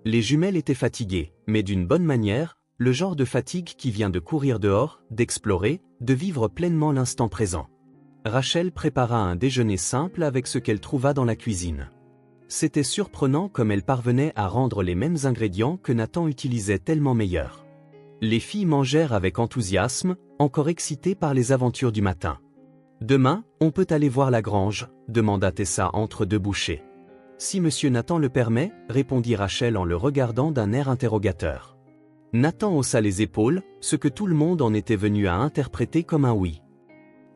Les jumelles étaient fatiguées, mais d'une bonne manière, le genre de fatigue qui vient de courir dehors, d'explorer, de vivre pleinement l'instant présent. Rachel prépara un déjeuner simple avec ce qu'elle trouva dans la cuisine. C'était surprenant comme elle parvenait à rendre les mêmes ingrédients que Nathan utilisait tellement meilleurs. Les filles mangèrent avec enthousiasme, encore excitées par les aventures du matin. « Demain, on peut aller voir la grange ?» demanda Tessa entre deux bouchées. « Si monsieur Nathan le permet » répondit Rachel en le regardant d'un air interrogateur. Nathan haussa les épaules, ce que tout le monde en était venu à interpréter comme un oui.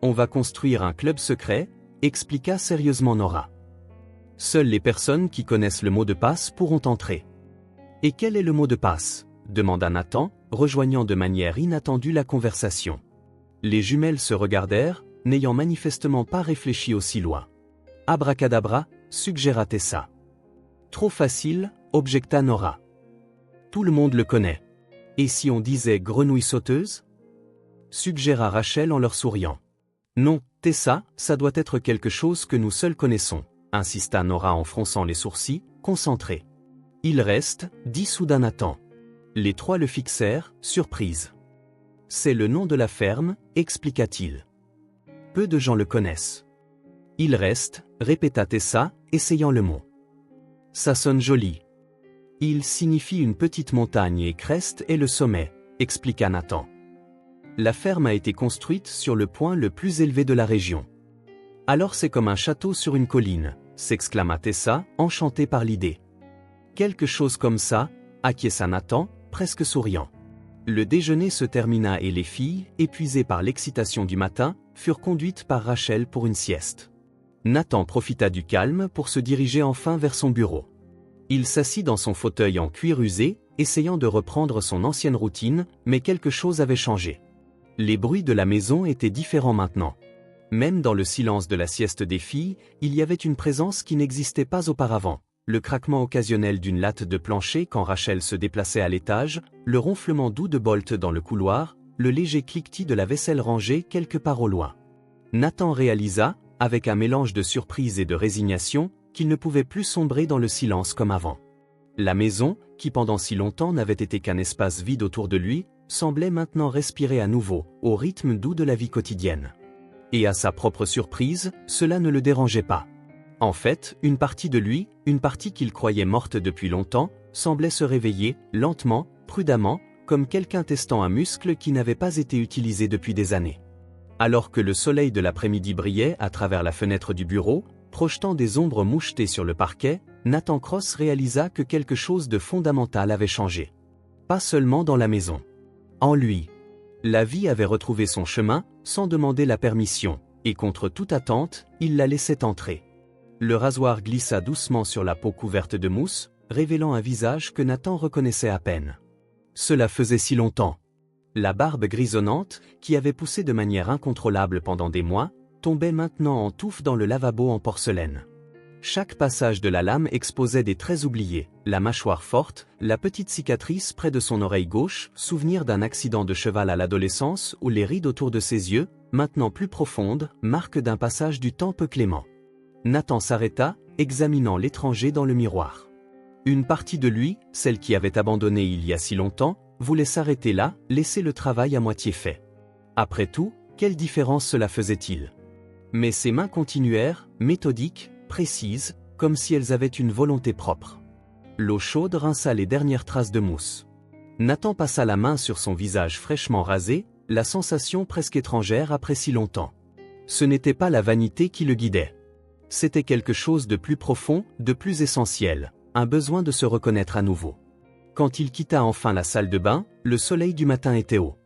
On va construire un club secret, expliqua sérieusement Nora. Seules les personnes qui connaissent le mot de passe pourront entrer. Et quel est le mot de passe? Demanda Nathan, rejoignant de manière inattendue la conversation. Les jumelles se regardèrent, n'ayant manifestement pas réfléchi aussi loin. Abracadabra, suggéra Tessa. Trop facile, objecta Nora. Tout le monde le connaît. Et si on disait grenouille sauteuse? Suggéra Rachel en leur souriant. Non, Tessa, ça doit être quelque chose que nous seuls connaissons, insista Nora en fronçant les sourcils, concentrée. Il reste, dit soudain Nathan. Les trois le fixèrent, surprise. C'est le nom de la ferme, expliqua-t-il. Peu de gens le connaissent. Il reste, répéta Tessa, essayant le mot. Ça sonne joli. Il signifie une petite montagne et Crest est le sommet, expliqua Nathan. La ferme a été construite sur le point le plus élevé de la région. Alors c'est comme un château sur une colline, s'exclama Tessa, enchantée par l'idée. Quelque chose comme ça, acquiesça Nathan, presque souriant. Le déjeuner se termina et les filles, épuisées par l'excitation du matin, furent conduites par Rachel pour une sieste. Nathan profita du calme pour se diriger enfin vers son bureau. Il s'assit dans son fauteuil en cuir usé, essayant de reprendre son ancienne routine, mais quelque chose avait changé. Les bruits de la maison étaient différents maintenant. Même dans le silence de la sieste des filles, il y avait une présence qui n'existait pas auparavant. Le craquement occasionnel d'une latte de plancher quand Rachel se déplaçait à l'étage, le ronflement doux de Bolt dans le couloir, le léger cliquetis de la vaisselle rangée quelque part au loin. Nathan réalisa, avec un mélange de surprise et de résignation, qu'il ne pouvait plus sombrer dans le silence comme avant. La maison, qui pendant si longtemps n'avait été qu'un espace vide autour de lui, semblait maintenant respirer à nouveau, au rythme doux de la vie quotidienne. Et à sa propre surprise, cela ne le dérangeait pas. En fait, une partie de lui, une partie qu'il croyait morte depuis longtemps, semblait se réveiller, lentement, prudemment, comme quelqu'un testant un muscle qui n'avait pas été utilisé depuis des années. Alors que le soleil de l'après-midi brillait à travers la fenêtre du bureau, projetant des ombres mouchetées sur le parquet, Nathan Cross réalisa que quelque chose de fondamental avait changé. Pas seulement dans la maison. En lui. La vie avait retrouvé son chemin, sans demander la permission, et contre toute attente, il la laissait entrer. Le rasoir glissa doucement sur la peau couverte de mousse, révélant un visage que Nathan reconnaissait à peine. Cela faisait si longtemps. La barbe grisonnante, qui avait poussé de manière incontrôlable pendant des mois, tombait maintenant en touffes dans le lavabo en porcelaine. Chaque passage de la lame exposait des traits oubliés, la mâchoire forte, la petite cicatrice près de son oreille gauche, souvenir d'un accident de cheval à l'adolescence ou les rides autour de ses yeux, maintenant plus profondes, marque d'un passage du temps peu clément. Nathan s'arrêta, examinant l'étranger dans le miroir. Une partie de lui, celle qui avait abandonné il y a si longtemps, voulait s'arrêter là, laisser le travail à moitié fait. Après tout, quelle différence cela faisait-il? Mais ses mains continuèrent, méthodiques, précises, comme si elles avaient une volonté propre. L'eau chaude rinça les dernières traces de mousse. Nathan passa la main sur son visage fraîchement rasé, la sensation presque étrangère après si longtemps. Ce n'était pas la vanité qui le guidait. C'était quelque chose de plus profond, de plus essentiel, un besoin de se reconnaître à nouveau. Quand il quitta enfin la salle de bain, le soleil du matin était haut.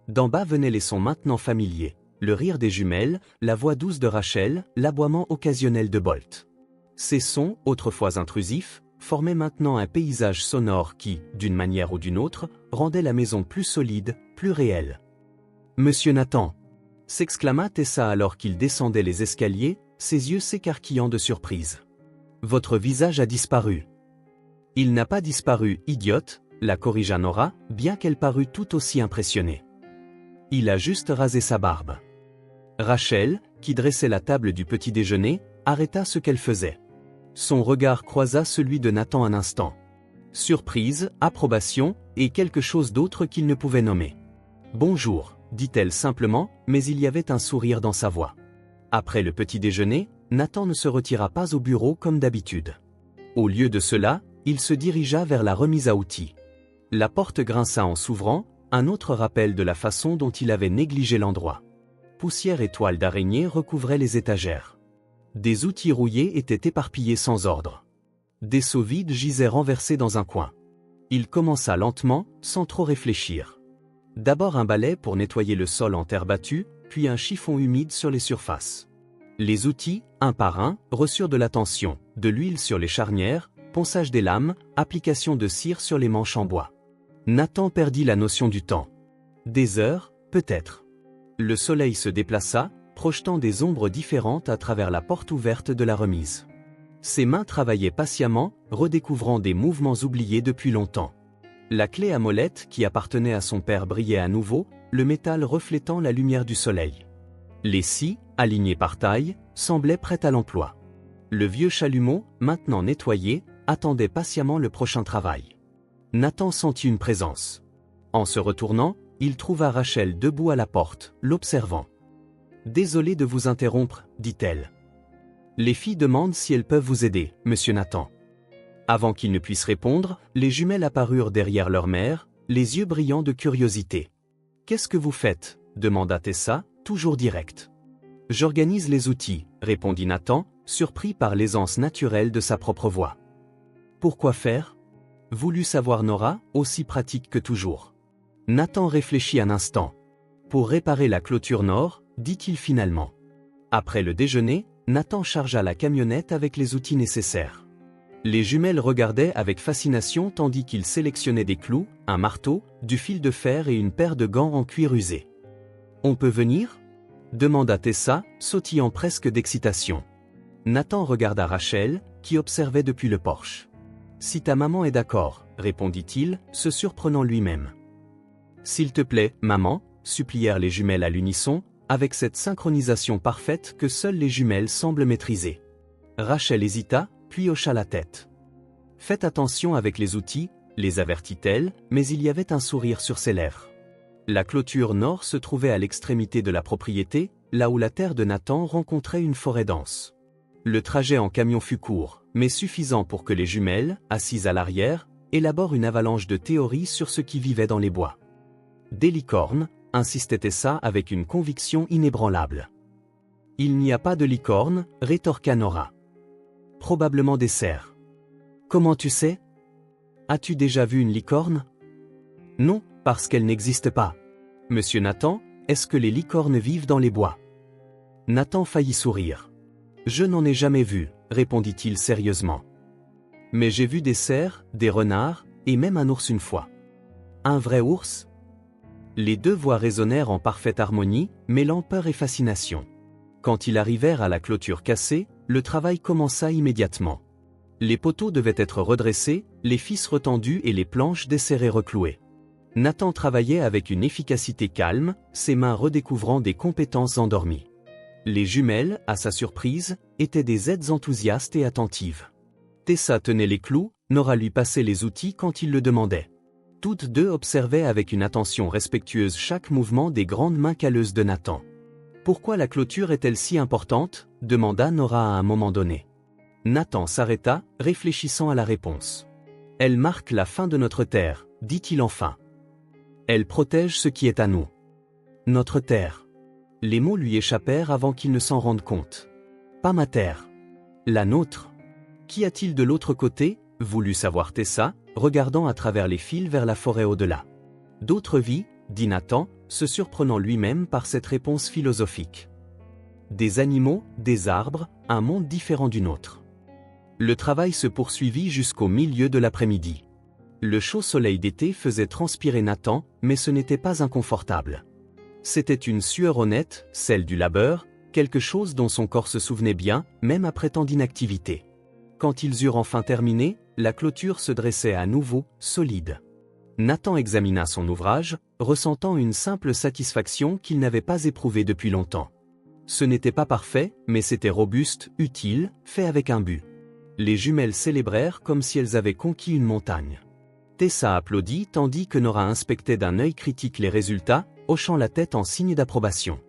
D'en bas venaient les sons maintenant familiers, le rire des jumelles, la voix douce de Rachel, l'aboiement occasionnel de Bolt. Ces sons, autrefois intrusifs, formaient maintenant un paysage sonore qui, d'une manière ou d'une autre, rendait la maison plus solide, plus réelle. « Monsieur Nathan !» s'exclama Tessa alors qu'il descendait les escaliers, ses yeux s'écarquillant de surprise. « Votre visage a disparu. » « Il n'a pas disparu, idiote, » la corrigea Nora, bien qu'elle parût tout aussi impressionnée. « Il a juste rasé sa barbe. » Rachel, qui dressait la table du petit déjeuner, arrêta ce qu'elle faisait. Son regard croisa celui de Nathan un instant. Surprise, approbation, et quelque chose d'autre qu'il ne pouvait nommer. « Bonjour », dit-elle simplement, mais il y avait un sourire dans sa voix. Après le petit déjeuner, Nathan ne se retira pas au bureau comme d'habitude. Au lieu de cela, il se dirigea vers la remise à outils. La porte grinça en s'ouvrant, un autre rappel de la façon dont il avait négligé l'endroit. Poussière et toiles d'araignée recouvraient les étagères. Des outils rouillés étaient éparpillés sans ordre. Des seaux vides gisaient renversés dans un coin. Il commença lentement, sans trop réfléchir. D'abord un balai pour nettoyer le sol en terre battue, puis un chiffon humide sur les surfaces. Les outils, un par un, reçurent de l'attention, de l'huile sur les charnières, ponçage des lames, application de cire sur les manches en bois. Nathan perdit la notion du temps. Des heures, peut-être. Le soleil se déplaça, projetant des ombres différentes à travers la porte ouverte de la remise. Ses mains travaillaient patiemment, redécouvrant des mouvements oubliés depuis longtemps. La clé à molette qui appartenait à son père brillait à nouveau, le métal reflétant la lumière du soleil. Les scies, alignées par taille, semblaient prêtes à l'emploi. Le vieux chalumeau, maintenant nettoyé, attendait patiemment le prochain travail. Nathan sentit une présence. En se retournant, il trouva Rachel debout à la porte, l'observant. « Désolé de vous interrompre, dit-elle. Les filles demandent si elles peuvent vous aider, monsieur Nathan. » Avant qu'il ne puisse répondre, les jumelles apparurent derrière leur mère, les yeux brillants de curiosité. « Qu'est-ce que vous faites » demanda Tessa, toujours directe. « J'organise les outils, » répondit Nathan, surpris par l'aisance naturelle de sa propre voix. « Pourquoi faire » voulut savoir Nora, aussi pratique que toujours. Nathan réfléchit un instant. « Pour réparer la clôture nord » dit-il finalement. Après le déjeuner, Nathan chargea la camionnette avec les outils nécessaires. Les jumelles regardaient avec fascination tandis qu'il sélectionnait des clous, un marteau, du fil de fer et une paire de gants en cuir usé. « On peut venir » demanda Tessa, sautillant presque d'excitation. Nathan regarda Rachel, qui observait depuis le porche. « Si ta maman est d'accord, » répondit-il, se surprenant lui-même. « S'il te plaît, maman » supplièrent les jumelles à l'unisson, avec cette synchronisation parfaite que seules les jumelles semblent maîtriser. Rachel hésita, puis hocha la tête. « Faites attention avec les outils, » les avertit-elle, mais il y avait un sourire sur ses lèvres. La clôture nord se trouvait à l'extrémité de la propriété, là où la terre de Nathan rencontrait une forêt dense. Le trajet en camion fut court, mais suffisant pour que les jumelles, assises à l'arrière, élaborent une avalanche de théories sur ce qui vivait dans les bois. Des licornes, insistait Tessa avec une conviction inébranlable. « Il n'y a pas de licorne, » rétorqua Nora. « Probablement des cerfs. »« Comment tu sais ? As-tu déjà vu une licorne ? » ?»« Non, parce qu'elle n'existe pas. »« Monsieur Nathan, est-ce que les licornes vivent dans les bois ?» Nathan faillit sourire. « Je n'en ai jamais vu, » répondit-il sérieusement. « Mais j'ai vu des cerfs, des renards, et même un ours une fois. »« Un vrai ours ?» Les deux voix résonnèrent en parfaite harmonie, mêlant peur et fascination. Quand ils arrivèrent à la clôture cassée, le travail commença immédiatement. Les poteaux devaient être redressés, les fils retendus et les planches desserrées reclouées. Nathan travaillait avec une efficacité calme, ses mains redécouvrant des compétences endormies. Les jumelles, à sa surprise, étaient des aides enthousiastes et attentives. Tessa tenait les clous, Nora lui passait les outils quand il le demandait. Toutes deux observaient avec une attention respectueuse chaque mouvement des grandes mains calleuses de Nathan. « Pourquoi la clôture est-elle si importante » demanda Nora à un moment donné. Nathan s'arrêta, réfléchissant à la réponse. « Elle marque la fin de notre terre, » dit-il enfin. « Elle protège ce qui est à nous. »« Notre terre. » Les mots lui échappèrent avant qu'il ne s'en rende compte. « Pas ma terre. La nôtre. Qu'y a-t-il de l'autre côté » voulut savoir Tessa, regardant à travers les fils vers la forêt au-delà. « D'autres vies » dit Nathan, se surprenant lui-même par cette réponse philosophique. « Des animaux, des arbres, un monde différent du nôtre. » Le travail se poursuivit jusqu'au milieu de l'après-midi. Le chaud soleil d'été faisait transpirer Nathan, mais ce n'était pas inconfortable. C'était une sueur honnête, celle du labeur, quelque chose dont son corps se souvenait bien, même après tant d'inactivité. Quand ils eurent enfin terminé, la clôture se dressait à nouveau, solide. Nathan examina son ouvrage, ressentant une simple satisfaction qu'il n'avait pas éprouvée depuis longtemps. Ce n'était pas parfait, mais c'était robuste, utile, fait avec un but. Les jumelles célébrèrent comme si elles avaient conquis une montagne. Tessa applaudit tandis que Nora inspectait d'un œil critique les résultats, hochant la tête en signe d'approbation.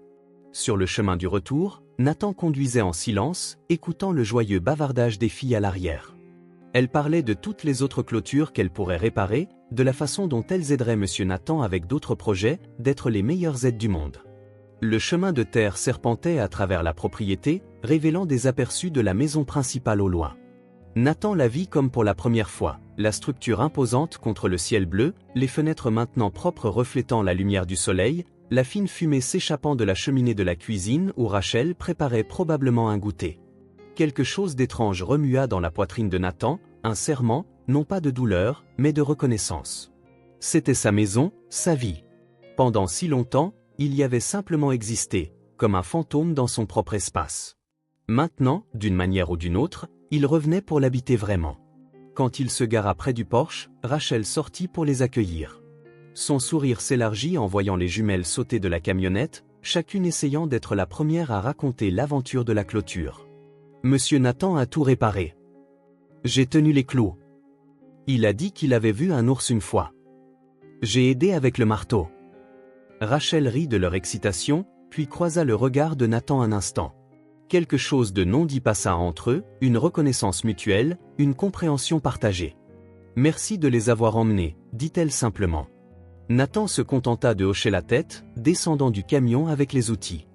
Sur le chemin du retour, Nathan conduisait en silence, écoutant le joyeux bavardage des filles à l'arrière. Elle parlait de toutes les autres clôtures qu'elle pourrait réparer, de la façon dont elles aideraient monsieur Nathan avec d'autres projets, d'être les meilleures aides du monde. Le chemin de terre serpentait à travers la propriété, révélant des aperçus de la maison principale au loin. Nathan la vit comme pour la première fois, la structure imposante contre le ciel bleu, les fenêtres maintenant propres reflétant la lumière du soleil, la fine fumée s'échappant de la cheminée de la cuisine où Rachel préparait probablement un goûter. Quelque chose d'étrange remua dans la poitrine de Nathan, un serrement, non pas de douleur, mais de reconnaissance. C'était sa maison, sa vie. Pendant si longtemps, il y avait simplement existé, comme un fantôme dans son propre espace. Maintenant, d'une manière ou d'une autre, il revenait pour l'habiter vraiment. Quand il se gara près du porche, Rachel sortit pour les accueillir. Son sourire s'élargit en voyant les jumelles sauter de la camionnette, chacune essayant d'être la première à raconter l'aventure de la clôture. Monsieur Nathan a tout réparé. J'ai tenu les clous. Il a dit qu'il avait vu un ours une fois. J'ai aidé avec le marteau. Rachel rit de leur excitation, puis croisa le regard de Nathan un instant. Quelque chose de non dit passa entre eux, une reconnaissance mutuelle, une compréhension partagée. Merci de les avoir emmenés, dit-elle simplement. Nathan se contenta de hocher la tête, descendant du camion avec les outils.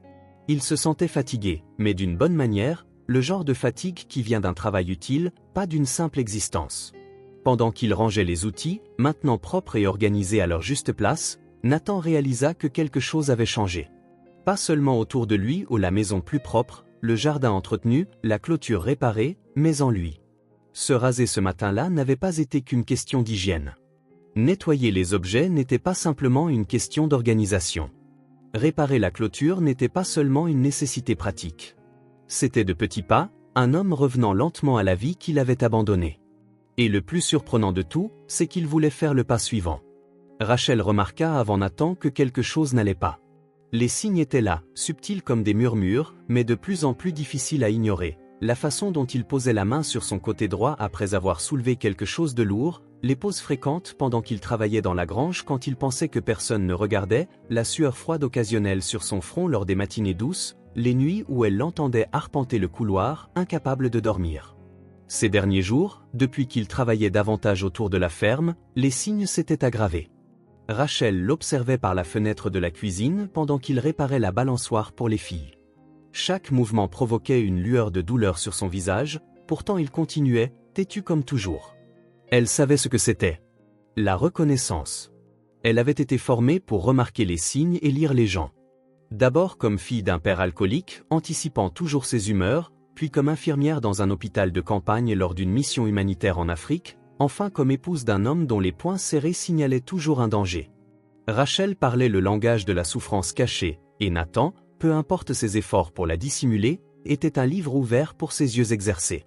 Il se sentait fatigué, mais d'une bonne manière, le genre de fatigue qui vient d'un travail utile, pas d'une simple existence. Pendant qu'il rangeait les outils, maintenant propres et organisés à leur juste place, Nathan réalisa que quelque chose avait changé. Pas seulement autour de lui ou la maison plus propre, le jardin entretenu, la clôture réparée, mais en lui. Se raser ce matin-là n'avait pas été qu'une question d'hygiène. Nettoyer les objets n'était pas simplement une question d'organisation. Réparer la clôture n'était pas seulement une nécessité pratique. C'était de petits pas, un homme revenant lentement à la vie qu'il avait abandonnée. Et le plus surprenant de tout, c'est qu'il voulait faire le pas suivant. Rachel remarqua avant Nathan que quelque chose n'allait pas. Les signes étaient là, subtils comme des murmures, mais de plus en plus difficiles à ignorer. La façon dont il posait la main sur son côté droit après avoir soulevé quelque chose de lourd, les pauses fréquentes pendant qu'il travaillait dans la grange quand il pensait que personne ne regardait, la sueur froide occasionnelle sur son front lors des matinées douces, les nuits où elle l'entendait arpenter le couloir, incapable de dormir. Ces derniers jours, depuis qu'il travaillait davantage autour de la ferme, les signes s'étaient aggravés. Rachel l'observait par la fenêtre de la cuisine pendant qu'il réparait la balançoire pour les filles. Chaque mouvement provoquait une lueur de douleur sur son visage, pourtant il continuait, têtu comme toujours. Elle savait ce que c'était. La reconnaissance. Elle avait été formée pour remarquer les signes et lire les gens. D'abord comme fille d'un père alcoolique, anticipant toujours ses humeurs, puis comme infirmière dans un hôpital de campagne lors d'une mission humanitaire en Afrique, enfin comme épouse d'un homme dont les poings serrés signalaient toujours un danger. Rachel parlait le langage de la souffrance cachée, et Nathan, peu importe ses efforts pour la dissimuler, était un livre ouvert pour ses yeux exercés.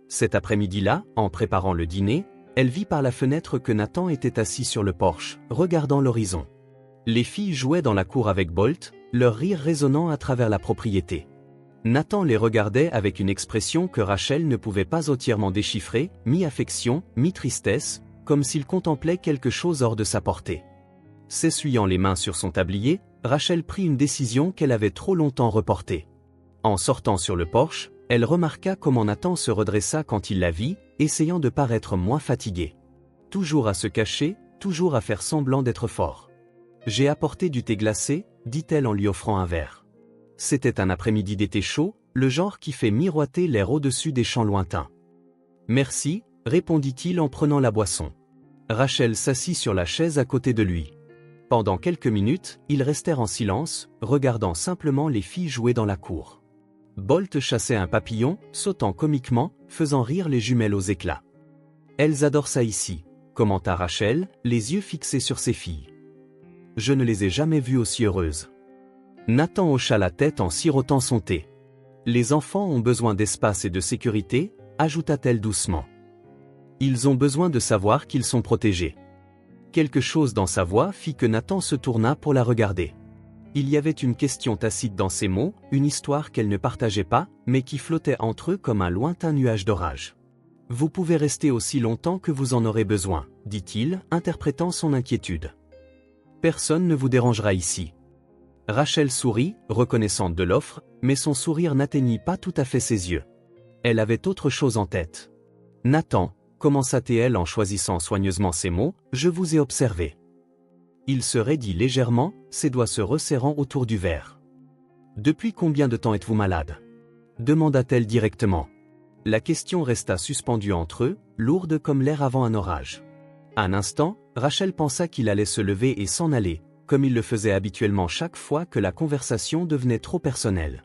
Cet après-midi-là, en préparant le dîner, elle vit par la fenêtre que Nathan était assis sur le porche, regardant l'horizon. Les filles jouaient dans la cour avec Bolt, leur rire résonnant à travers la propriété. Nathan les regardait avec une expression que Rachel ne pouvait pas entièrement déchiffrer, mi-affection, mi-tristesse, comme s'il contemplait quelque chose hors de sa portée. S'essuyant les mains sur son tablier, Rachel prit une décision qu'elle avait trop longtemps reportée. En sortant sur le porche, elle remarqua comment Nathan se redressa quand il la vit, essayant de paraître moins fatigué. Toujours à se cacher, toujours à faire semblant d'être fort. « J'ai apporté du thé glacé », dit-elle en lui offrant un verre. C'était un après-midi d'été chaud, le genre qui fait miroiter l'air au-dessus des champs lointains. « Merci », répondit-il en prenant la boisson. Rachel s'assit sur la chaise à côté de lui. Pendant quelques minutes, ils restèrent en silence, regardant simplement les filles jouer dans la cour. Bolt chassait un papillon, sautant comiquement, faisant rire les jumelles aux éclats. « Elles adorent ça ici », commenta Rachel, les yeux fixés sur ses filles. « Je ne les ai jamais vues aussi heureuses. » Nathan hocha la tête en sirotant son thé. « Les enfants ont besoin d'espace et de sécurité », ajouta-t-elle doucement. « Ils ont besoin de savoir qu'ils sont protégés. » Quelque chose dans sa voix fit que Nathan se tourna pour la regarder. Il y avait une question tacite dans ses mots, une histoire qu'elle ne partageait pas, mais qui flottait entre eux comme un lointain nuage d'orage. « Vous pouvez rester aussi longtemps que vous en aurez besoin, » dit-il, interprétant son inquiétude. « Personne ne vous dérangera ici. » Rachel sourit, reconnaissante de l'offre, mais son sourire n'atteignit pas tout à fait ses yeux. Elle avait autre chose en tête. « Nathan, » commença-t-elle en choisissant soigneusement ses mots, « je vous ai observé. » Il se raidit légèrement, ses doigts se resserrant autour du verre. « Depuis combien de temps êtes-vous malade » demanda-t-elle directement. La question resta suspendue entre eux, lourde comme l'air avant un orage. Un instant, Rachel pensa qu'il allait se lever et s'en aller, comme il le faisait habituellement chaque fois que la conversation devenait trop personnelle.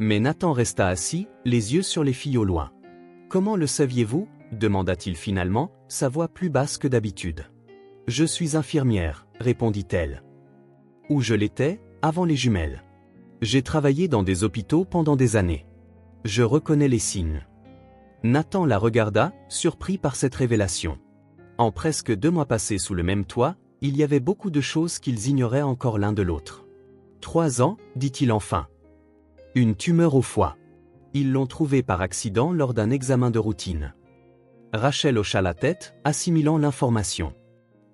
Mais Nathan resta assis, les yeux sur les filles au loin. « Comment le saviez-vous » demanda-t-il finalement, sa voix plus basse que d'habitude. « Je suis infirmière » répondit-elle. « Ou je l'étais, avant les jumelles. J'ai travaillé dans des hôpitaux pendant des années. Je reconnais les signes. » Nathan la regarda, surpris par cette révélation. En presque 2 mois passés sous le même toit, il y avait beaucoup de choses qu'ils ignoraient encore l'un de l'autre. 3 ans, dit-il enfin. Une tumeur au foie. Ils l'ont trouvée par accident lors d'un examen de routine. Rachel hocha la tête, assimilant l'information.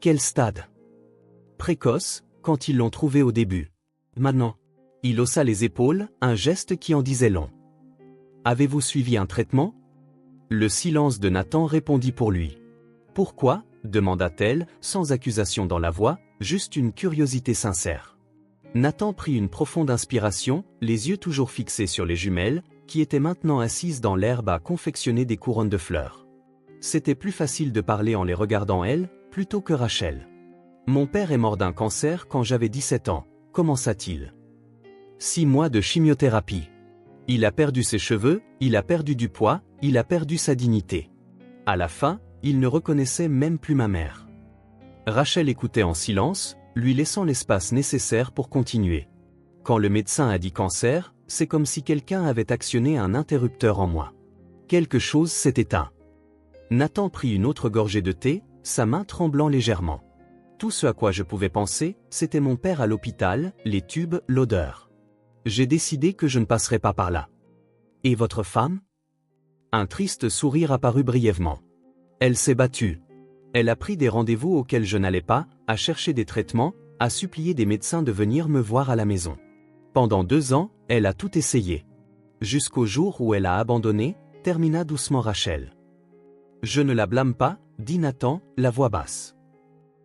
Quel stade? Précoce, quand ils l'ont trouvée au début. Maintenant. Il haussa les épaules, un geste qui en disait long. Avez-vous suivi un traitement? Le silence de Nathan répondit pour lui. Pourquoi? Demanda-t-elle, sans accusation dans la voix, juste une curiosité sincère. Nathan prit une profonde inspiration, les yeux toujours fixés sur les jumelles, qui étaient maintenant assises dans l'herbe à confectionner des couronnes de fleurs. C'était plus facile de parler en les regardant elles, plutôt que Rachel. Mon père est mort d'un cancer quand j'avais 17 ans, commença-t-il. 6 mois de chimiothérapie. Il a perdu ses cheveux, il a perdu du poids, il a perdu sa dignité. À la fin, il ne reconnaissait même plus ma mère. Rachel écoutait en silence, lui laissant l'espace nécessaire pour continuer. Quand le médecin a dit cancer, c'est comme si quelqu'un avait actionné un interrupteur en moi. Quelque chose s'est éteint. Nathan prit une autre gorgée de thé, sa main tremblant légèrement. Tout ce à quoi je pouvais penser, c'était mon père à l'hôpital, les tubes, l'odeur. J'ai décidé que je ne passerais pas par là. Et votre femme? Un triste sourire apparut brièvement. Elle s'est battue. Elle a pris des rendez-vous auxquels je n'allais pas, a cherché des traitements, a supplié des médecins de venir me voir à la maison. Pendant 2 ans, elle a tout essayé. Jusqu'au jour où elle a abandonné, termina doucement Rachel. Je ne la blâme pas, dit Nathan, la voix basse.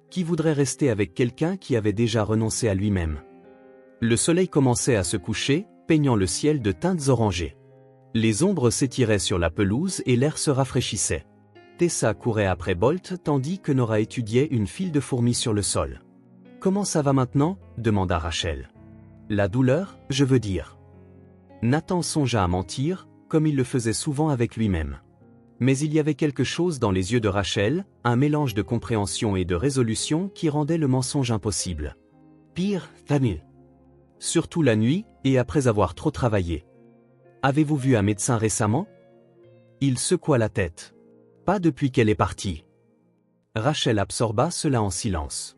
Qui voudrait rester avec quelqu'un qui avait déjà renoncé à lui-même? Le soleil commençait à se coucher, peignant le ciel de teintes orangées. Les ombres s'étiraient sur la pelouse et l'air se rafraîchissait. Tessa courait après Bolt tandis que Nora étudiait une file de fourmis sur le sol. « Comment ça va maintenant » demanda Rachel. « La douleur, je veux dire. » Nathan songea à mentir, comme il le faisait souvent avec lui-même. Mais il y avait quelque chose dans les yeux de Rachel, un mélange de compréhension et de résolution qui rendait le mensonge impossible. Pire, famille. Surtout la nuit, et après avoir trop travaillé. Avez-vous vu un médecin récemment? Il secoua la tête. Pas depuis qu'elle est partie. Rachel absorba cela en silence.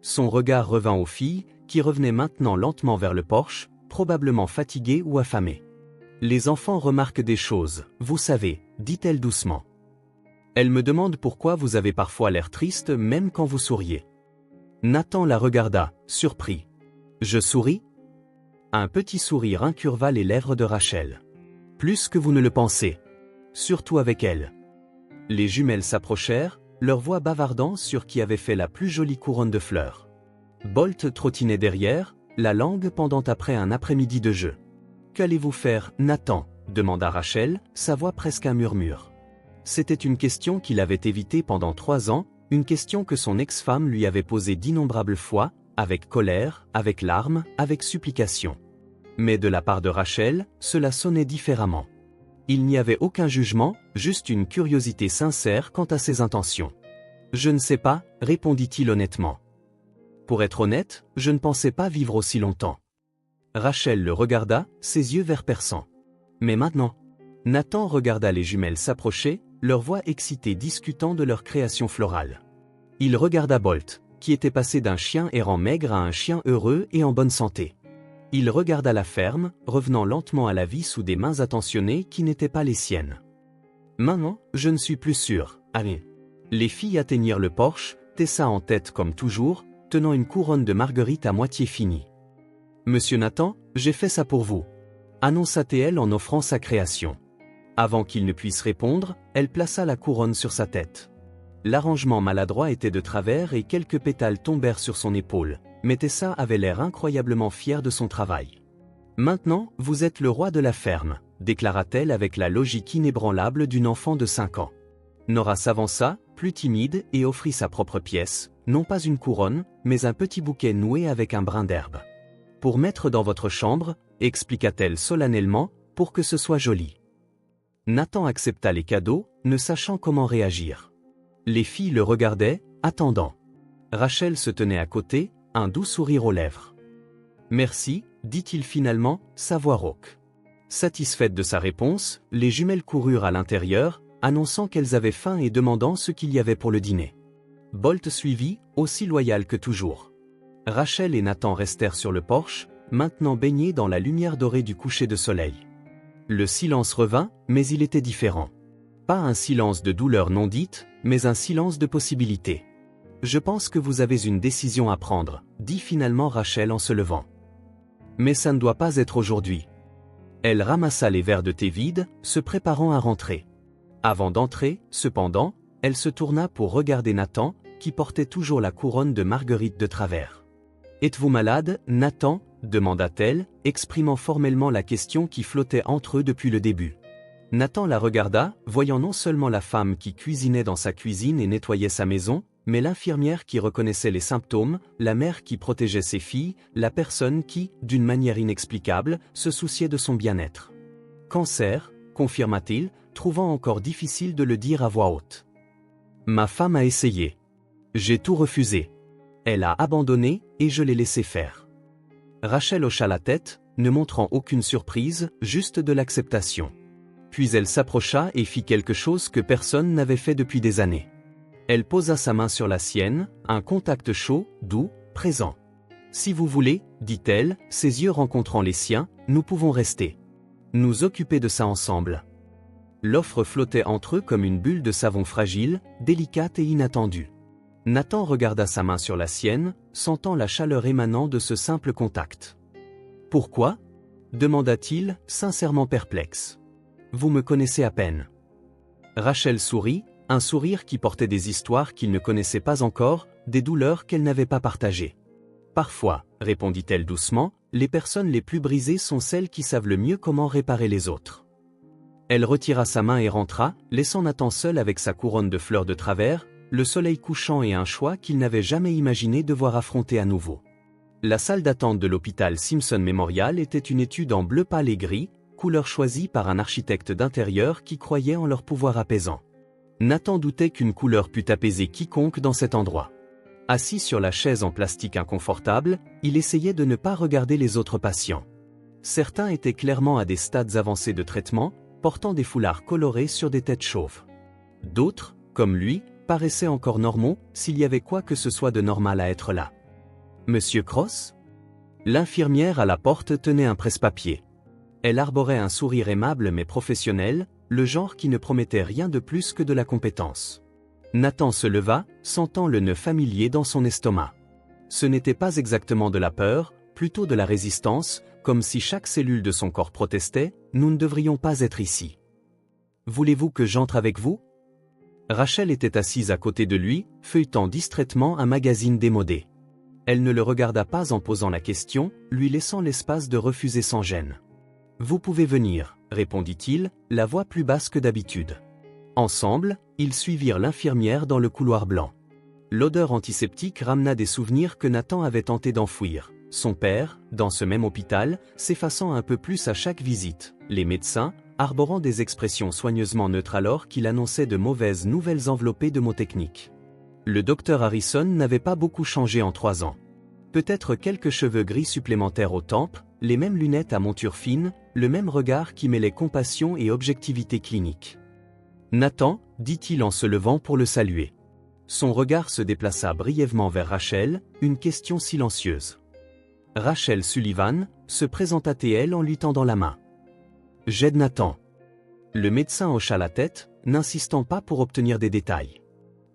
Son regard revint aux filles, qui revenaient maintenant lentement vers le porche, probablement fatiguées ou affamées. Les enfants remarquent des choses, vous savez, dit-elle doucement. Elle me demande pourquoi vous avez parfois l'air triste même quand vous souriez. Nathan la regarda, surpris. Je souris? Un petit sourire incurva les lèvres de Rachel. Plus que vous ne le pensez. Surtout avec elle. Les jumelles s'approchèrent, leur voix bavardant sur qui avait fait la plus jolie couronne de fleurs. Bolt trottinait derrière, la langue pendant après un après-midi de jeu. « Qu'allez-vous faire, Nathan » demanda Rachel, sa voix presque un murmure. C'était une question qu'il avait évitée pendant 3 ans, une question que son ex-femme lui avait posée d'innombrables fois, avec colère, avec larmes, avec supplication. Mais de la part de Rachel, cela sonnait différemment. Il n'y avait aucun jugement, juste une curiosité sincère quant à ses intentions. « Je ne sais pas » répondit-il honnêtement. Pour être honnête, je ne pensais pas vivre aussi longtemps. Rachel le regarda, ses yeux vert perçants. Mais maintenant? Nathan regarda les jumelles s'approcher, leur voix excitée discutant de leur création florale. Il regarda Bolt, qui était passé d'un chien errant maigre à un chien heureux et en bonne santé. Il regarda la ferme, revenant lentement à la vie sous des mains attentionnées qui n'étaient pas les siennes. Maintenant, je ne suis plus sûr. Allez. Les filles atteignirent le porche, Tessa en tête comme toujours, tenant une couronne de marguerite à moitié finie. « Monsieur Nathan, j'ai fait ça pour vous » annonça-t-elle en offrant sa création. Avant qu'il ne puisse répondre, elle plaça la couronne sur sa tête. L'arrangement maladroit était de travers et quelques pétales tombèrent sur son épaule, mais Tessa avait l'air incroyablement fière de son travail. « Maintenant, vous êtes le roi de la ferme » déclara-t-elle avec la logique inébranlable d'une enfant de 5 ans. Nora s'avança, plus timide, et offrit sa propre pièce, non pas une couronne, mais un petit bouquet noué avec un brin d'herbe. Pour mettre dans votre chambre, expliqua-t-elle solennellement, pour que ce soit joli. Nathan accepta les cadeaux, ne sachant comment réagir. Les filles le regardaient, attendant. Rachel se tenait à côté, un doux sourire aux lèvres. « Merci », dit-il finalement, sa voix rauque. Satisfaites de sa réponse, les jumelles coururent à l'intérieur, annonçant qu'elles avaient faim et demandant ce qu'il y avait pour le dîner. Bolt suivit, aussi loyal que toujours. Rachel et Nathan restèrent sur le porche, maintenant baignés dans la lumière dorée du coucher de soleil. Le silence revint, mais il était différent. Pas un silence de douleur non dite, mais un silence de possibilité. « Je pense que vous avez une décision à prendre », dit finalement Rachel en se levant. « Mais ça ne doit pas être aujourd'hui. » Elle ramassa les verres de thé vides, se préparant à rentrer. Avant d'entrer, cependant, elle se tourna pour regarder Nathan, qui portait toujours la couronne de marguerite de travers. « Êtes-vous malade, Nathan ?» demanda-t-elle, exprimant formellement la question qui flottait entre eux depuis le début. Nathan la regarda, voyant non seulement la femme qui cuisinait dans sa cuisine et nettoyait sa maison, mais l'infirmière qui reconnaissait les symptômes, la mère qui protégeait ses filles, la personne qui, d'une manière inexplicable, se souciait de son bien-être. « Cancer », confirma-t-il, trouvant encore difficile de le dire à voix haute. « Ma femme a essayé. J'ai tout refusé. Elle a abandonné, et je l'ai laissé faire. » Rachel hocha la tête, ne montrant aucune surprise, juste de l'acceptation. Puis elle s'approcha et fit quelque chose que personne n'avait fait depuis des années. Elle posa sa main sur la sienne, un contact chaud, doux, présent. « Si vous voulez, dit-elle, ses yeux rencontrant les siens, nous pouvons rester. Nous occuper de ça ensemble. » L'offre flottait entre eux comme une bulle de savon fragile, délicate et inattendue. Nathan regarda sa main sur la sienne, sentant la chaleur émanant de ce simple contact. « Pourquoi » demanda-t-il, sincèrement perplexe. « Vous me connaissez à peine. » Rachel sourit, un sourire qui portait des histoires qu'il ne connaissait pas encore, des douleurs qu'elle n'avait pas partagées. « Parfois, » répondit-elle doucement, « les personnes les plus brisées sont celles qui savent le mieux comment réparer les autres. » Elle retira sa main et rentra, laissant Nathan seul avec sa couronne de fleurs de travers, le soleil couchant et un choix qu'il n'avait jamais imaginé devoir affronter à nouveau. La salle d'attente de l'hôpital Simpson Memorial était une étude en bleu pâle et gris, couleur choisie par un architecte d'intérieur qui croyait en leur pouvoir apaisant. Nathan doutait qu'une couleur pût apaiser quiconque dans cet endroit. Assis sur la chaise en plastique inconfortable, il essayait de ne pas regarder les autres patients. Certains étaient clairement à des stades avancés de traitement, portant des foulards colorés sur des têtes chauves. D'autres, comme lui, paraissaient encore normaux, s'il y avait quoi que ce soit de normal à être là. « Monsieur Cross ?» L'infirmière à la porte tenait un presse-papier. Elle arborait un sourire aimable mais professionnel, le genre qui ne promettait rien de plus que de la compétence. Nathan se leva, sentant le nœud familier dans son estomac. Ce n'était pas exactement de la peur, plutôt de la résistance, comme si chaque cellule de son corps protestait, « Nous ne devrions pas être ici. »« Voulez-vous que j'entre avec vous ?» Rachel était assise à côté de lui, feuilletant distraitement un magazine démodé. Elle ne le regarda pas en posant la question, lui laissant l'espace de refuser sans gêne. « Vous pouvez venir, » répondit-il, la voix plus basse que d'habitude. Ensemble, ils suivirent l'infirmière dans le couloir blanc. L'odeur antiseptique ramena des souvenirs que Nathan avait tenté d'enfouir. Son père, dans ce même hôpital, s'effaçant un peu plus à chaque visite, les médecins, arborant des expressions soigneusement neutres alors qu'il annonçait de mauvaises nouvelles enveloppées de mots techniques. Le docteur Harrison n'avait pas beaucoup changé en 3 ans. Peut-être quelques cheveux gris supplémentaires aux tempes, les mêmes lunettes à monture fine, le même regard qui mêlait compassion et objectivité clinique. « Nathan » dit-il en se levant pour le saluer. Son regard se déplaça brièvement vers Rachel, une question silencieuse. Rachel Sullivan se présenta-t-elle en lui tendant la main. « J'aide Nathan. » Le médecin hocha la tête, n'insistant pas pour obtenir des détails.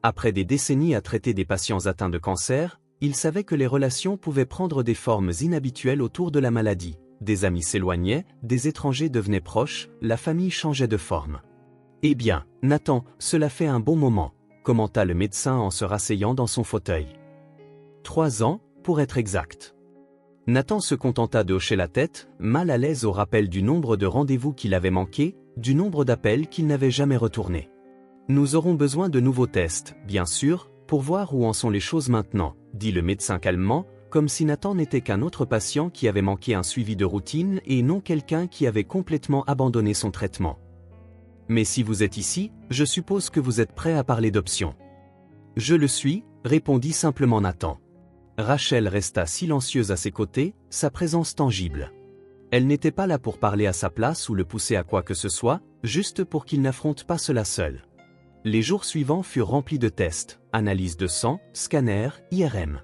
Après des décennies à traiter des patients atteints de cancer, il savait que les relations pouvaient prendre des formes inhabituelles autour de la maladie. Des amis s'éloignaient, des étrangers devenaient proches, la famille changeait de forme. « Eh bien, Nathan, cela fait un bon moment, » commenta le médecin en se rasseyant dans son fauteuil. « 3 ans, pour être exact. » Nathan se contenta de hocher la tête, mal à l'aise au rappel du nombre de rendez-vous qu'il avait manqués, du nombre d'appels qu'il n'avait jamais retournés. « Nous aurons besoin de nouveaux tests, bien sûr, » Pour voir où en sont les choses maintenant, dit le médecin calmement, comme si Nathan n'était qu'un autre patient qui avait manqué un suivi de routine et non quelqu'un qui avait complètement abandonné son traitement. Mais si vous êtes ici, je suppose que vous êtes prêt à parler d'options. Je le suis, répondit simplement Nathan. Rachel resta silencieuse à ses côtés, sa présence tangible. Elle n'était pas là pour parler à sa place ou le pousser à quoi que ce soit, juste pour qu'il n'affronte pas cela seul. Les jours suivants furent remplis de tests, analyses de sang, scanners, IRM.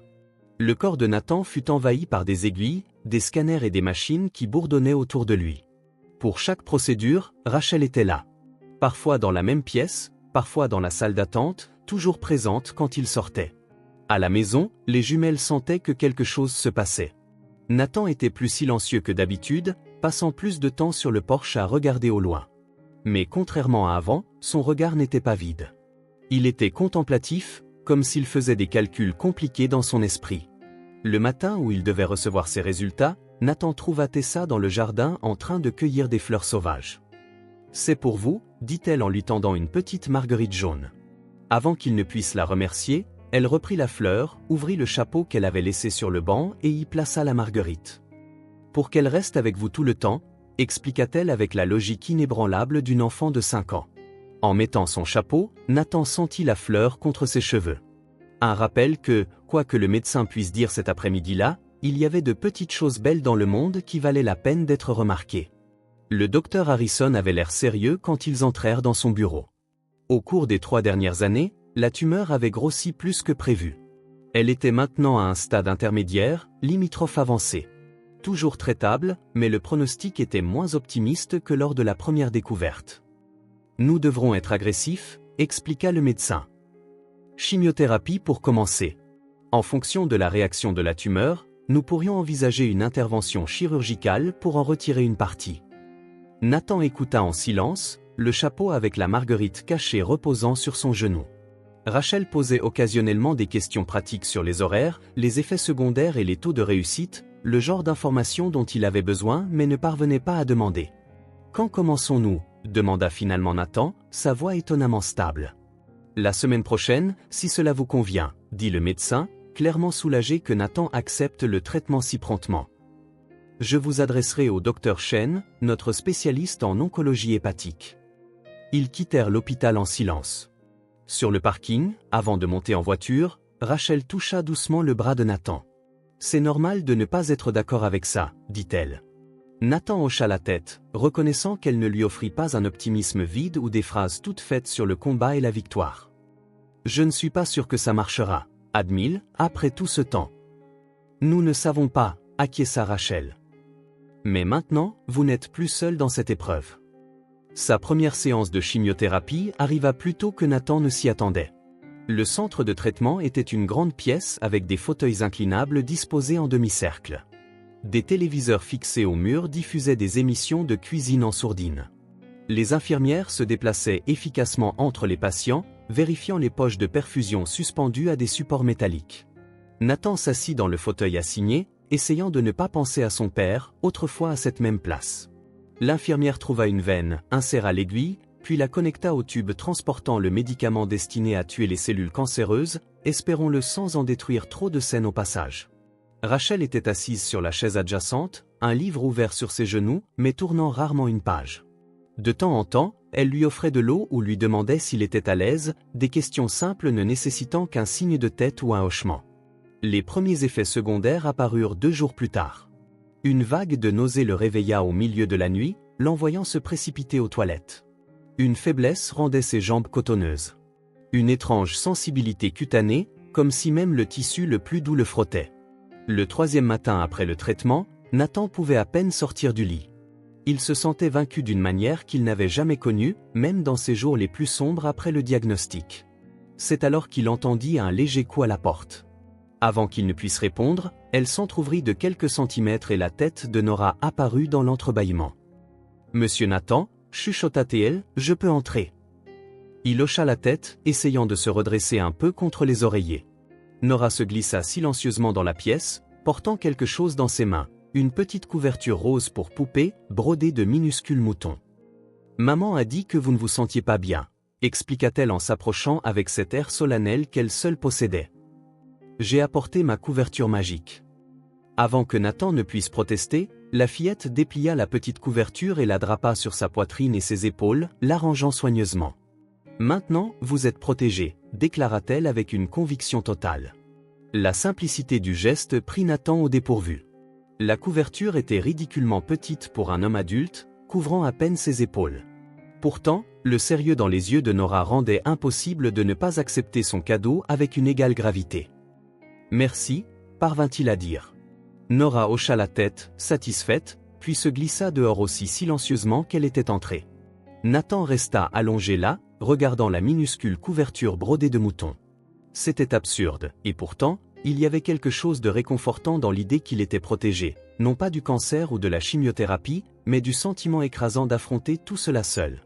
Le corps de Nathan fut envahi par des aiguilles, des scanners et des machines qui bourdonnaient autour de lui. Pour chaque procédure, Rachel était là. Parfois dans la même pièce, parfois dans la salle d'attente, toujours présente quand il sortait. À la maison, les jumelles sentaient que quelque chose se passait. Nathan était plus silencieux que d'habitude, passant plus de temps sur le porche à regarder au loin. Mais contrairement à avant, son regard n'était pas vide. Il était contemplatif, comme s'il faisait des calculs compliqués dans son esprit. Le matin où il devait recevoir ses résultats, Nathan trouva Tessa dans le jardin en train de cueillir des fleurs sauvages. « C'est pour vous » dit-elle en lui tendant une petite marguerite jaune. Avant qu'il ne puisse la remercier, elle reprit la fleur, ouvrit le chapeau qu'elle avait laissé sur le banc et y plaça la marguerite. « Pour qu'elle reste avec vous tout le temps » expliqua-t-elle avec la logique inébranlable d'une enfant de 5 ans. En mettant son chapeau, Nathan sentit la fleur contre ses cheveux. Un rappel que, quoi que le médecin puisse dire cet après-midi-là, il y avait de petites choses belles dans le monde qui valaient la peine d'être remarquées. Le docteur Harrison avait l'air sérieux quand ils entrèrent dans son bureau. Au cours des 3 dernières années, la tumeur avait grossi plus que prévu. Elle était maintenant à un stade intermédiaire, limitrophe avancé. Toujours traitable, mais le pronostic était moins optimiste que lors de la première découverte. « Nous devrons être agressifs », expliqua le médecin. Chimiothérapie pour commencer. En fonction de la réaction de la tumeur, nous pourrions envisager une intervention chirurgicale pour en retirer une partie. Nathan écouta en silence, le chapeau avec la marguerite cachée reposant sur son genou. Rachel posait occasionnellement des questions pratiques sur les horaires, les effets secondaires et les taux de réussite, le genre d'informations dont il avait besoin mais ne parvenait pas à demander. « Quand commençons-nous » demanda finalement Nathan, sa voix étonnamment stable. « La semaine prochaine, si cela vous convient » dit le médecin, clairement soulagé que Nathan accepte le traitement si promptement. « Je vous adresserai au docteur Chen, notre spécialiste en oncologie hépatique. » Ils quittèrent l'hôpital en silence. Sur le parking, avant de monter en voiture, Rachel toucha doucement le bras de Nathan. « C'est normal de ne pas être d'accord avec ça, » dit-elle. Nathan hocha la tête, reconnaissant qu'elle ne lui offrit pas un optimisme vide ou des phrases toutes faites sur le combat et la victoire. « Je ne suis pas sûr que ça marchera, » admit-il, après tout ce temps. « Nous ne savons pas, » acquiesça Rachel. « Mais maintenant, vous n'êtes plus seul dans cette épreuve. » Sa première séance de chimiothérapie arriva plus tôt que Nathan ne s'y attendait. Le centre de traitement était une grande pièce avec des fauteuils inclinables disposés en demi-cercle. Des téléviseurs fixés au mur diffusaient des émissions de cuisine en sourdine. Les infirmières se déplaçaient efficacement entre les patients, vérifiant les poches de perfusion suspendues à des supports métalliques. Nathan s'assit dans le fauteuil assigné, essayant de ne pas penser à son père, autrefois à cette même place. L'infirmière trouva une veine, inséra l'aiguille, puis la connecta au tube transportant le médicament destiné à tuer les cellules cancéreuses, espérons-le sans en détruire trop de scènes au passage. Rachel était assise sur la chaise adjacente, un livre ouvert sur ses genoux, mais tournant rarement une page. De temps en temps, elle lui offrait de l'eau ou lui demandait s'il était à l'aise, des questions simples ne nécessitant qu'un signe de tête ou un hochement. Les premiers effets secondaires apparurent 2 jours plus tard. Une vague de nausées le réveilla au milieu de la nuit, l'envoyant se précipiter aux toilettes. Une faiblesse rendait ses jambes cotonneuses. Une étrange sensibilité cutanée, comme si même le tissu le plus doux le frottait. Le 3e matin après le traitement, Nathan pouvait à peine sortir du lit. Il se sentait vaincu d'une manière qu'il n'avait jamais connue, même dans ses jours les plus sombres après le diagnostic. C'est alors qu'il entendit un léger coup à la porte. Avant qu'il ne puisse répondre, elle s'entr'ouvrit de quelques centimètres et la tête de Nora apparut dans l'entrebâillement. « Monsieur Nathan » chuchota-t-elle, « je peux entrer ?» Il hocha la tête, essayant de se redresser un peu contre les oreillers. Nora se glissa silencieusement dans la pièce, portant quelque chose dans ses mains, une petite couverture rose pour poupée, brodée de minuscules moutons. « Maman a dit que vous ne vous sentiez pas bien. » expliqua-t-elle en s'approchant avec cet air solennel qu'elle seule possédait. J'ai apporté ma couverture magique. Avant que Nathan ne puisse protester, la fillette déplia la petite couverture et la drapa sur sa poitrine et ses épaules, l'arrangeant soigneusement. Maintenant, vous êtes protégé, déclara-t-elle avec une conviction totale. La simplicité du geste prit Nathan au dépourvu. La couverture était ridiculement petite pour un homme adulte, couvrant à peine ses épaules. Pourtant, le sérieux dans les yeux de Nora rendait impossible de ne pas accepter son cadeau avec une égale gravité. « Merci », parvint-il à dire. Nora hocha la tête, satisfaite, puis se glissa dehors aussi silencieusement qu'elle était entrée. Nathan resta allongé là, regardant la minuscule couverture brodée de moutons. C'était absurde, et pourtant, il y avait quelque chose de réconfortant dans l'idée qu'il était protégé, non pas du cancer ou de la chimiothérapie, mais du sentiment écrasant d'affronter tout cela seul.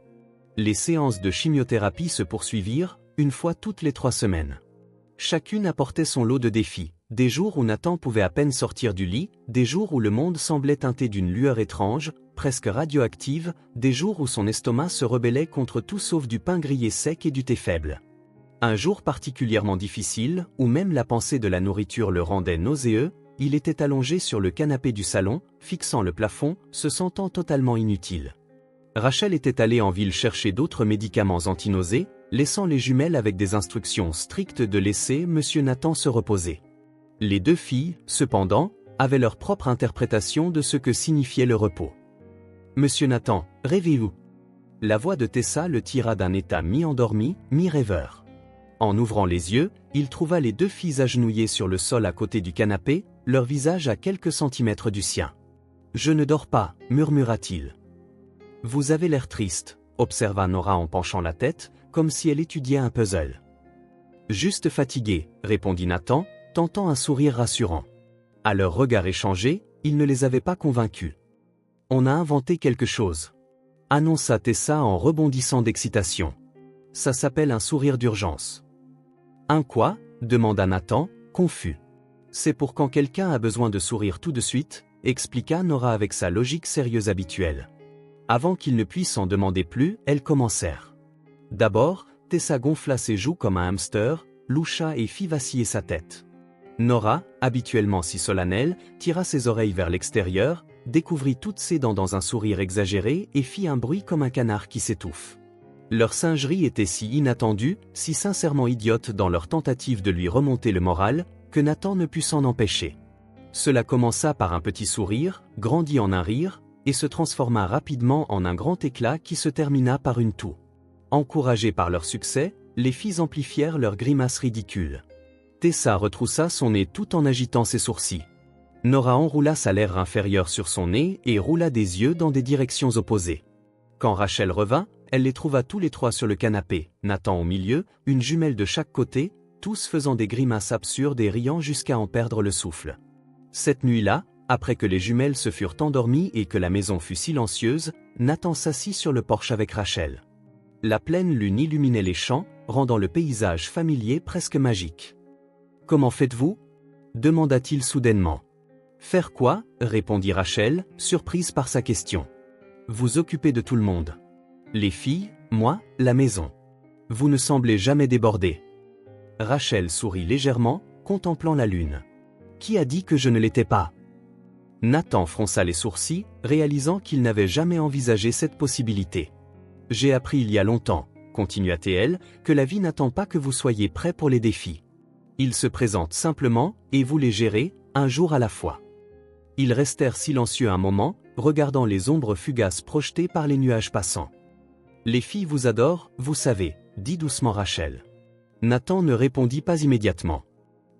Les séances de chimiothérapie se poursuivirent, une fois toutes les 3 semaines. Chacune apportait son lot de défis, des jours où Nathan pouvait à peine sortir du lit, des jours où le monde semblait teinté d'une lueur étrange, presque radioactive, des jours où son estomac se rebellait contre tout sauf du pain grillé sec et du thé faible. Un jour particulièrement difficile, où même la pensée de la nourriture le rendait nauséeux, il était allongé sur le canapé du salon, fixant le plafond, se sentant totalement inutile. Rachel était allée en ville chercher d'autres médicaments antinausées, laissant les jumelles avec des instructions strictes de laisser Monsieur Nathan se reposer. Les 2 filles, cependant, avaient leur propre interprétation de ce que signifiait le repos. « Monsieur Nathan, rêvez-vous » La voix de Tessa le tira d'un état mi-endormi, mi-rêveur. En ouvrant les yeux, il trouva les 2 filles agenouillées sur le sol à côté du canapé, leur visage à quelques centimètres du sien. « Je ne dors pas, murmura-t-il. »« Vous avez l'air triste, » observa Nora en penchant la tête, comme si elle étudiait un puzzle. « Juste fatigué, » répondit Nathan, tentant un sourire rassurant. À leur regard échangé, il ne les avait pas convaincus. « On a inventé quelque chose, » annonça Tessa en rebondissant d'excitation. « Ça s'appelle un sourire d'urgence. »« Un quoi ?» demanda Nathan, confus. « C'est pour quand quelqu'un a besoin de sourire tout de suite, » expliqua Nora avec sa logique sérieuse habituelle. Avant qu'ils ne puissent en demander plus, elles commencèrent. D'abord, Tessa gonfla ses joues comme un hamster, loucha et fit vaciller sa tête. Nora, habituellement si solennelle, tira ses oreilles vers l'extérieur, découvrit toutes ses dents dans un sourire exagéré et fit un bruit comme un canard qui s'étouffe. Leur singerie était si inattendue, si sincèrement idiote dans leur tentative de lui remonter le moral, que Nathan ne put s'en empêcher. Cela commença par un petit sourire, grandit en un rire, et se transforma rapidement en un grand éclat qui se termina par une toux. Encouragées par leur succès, les filles amplifièrent leurs grimaces ridicules. Tessa retroussa son nez tout en agitant ses sourcils. Nora enroula sa lèvre inférieure sur son nez et roula des yeux dans des directions opposées. Quand Rachel revint, elle les trouva tous les 3 sur le canapé, Nathan au milieu, une jumelle de chaque côté, tous faisant des grimaces absurdes et riant jusqu'à en perdre le souffle. Cette nuit-là, après que les jumelles se furent endormies et que la maison fut silencieuse, Nathan s'assit sur le porche avec Rachel. La pleine lune illuminait les champs, rendant le paysage familier presque magique. « Comment faites-vous » demanda-t-il soudainement. « Faire quoi » répondit Rachel, surprise par sa question. « Vous occupez de tout le monde. Les filles, moi, la maison. Vous ne semblez jamais débordée. » Rachel sourit légèrement, contemplant la lune. « Qui a dit que je ne l'étais pas » Nathan fronça les sourcils, réalisant qu'il n'avait jamais envisagé cette possibilité. « J'ai appris il y a longtemps, » continua-t-elle, « que la vie n'attend pas que vous soyez prêts pour les défis. Ils se présentent simplement, et vous les gérez, un jour à la fois. » Ils restèrent silencieux un moment, regardant les ombres fugaces projetées par les nuages passants. « Les filles vous adorent, vous savez, » dit doucement Rachel. Nathan ne répondit pas immédiatement.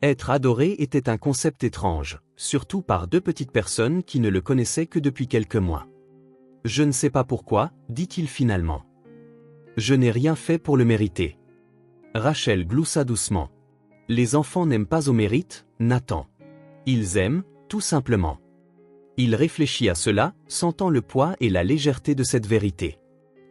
Être adoré était un concept étrange, surtout par 2 petites personnes qui ne le connaissaient que depuis quelques mois. « Je ne sais pas pourquoi, » dit-il finalement. « Je n'ai rien fait pour le mériter. » Rachel gloussa doucement. « Les enfants n'aiment pas au mérite, Nathan. Ils aiment, tout simplement. » Il réfléchit à cela, sentant le poids et la légèreté de cette vérité.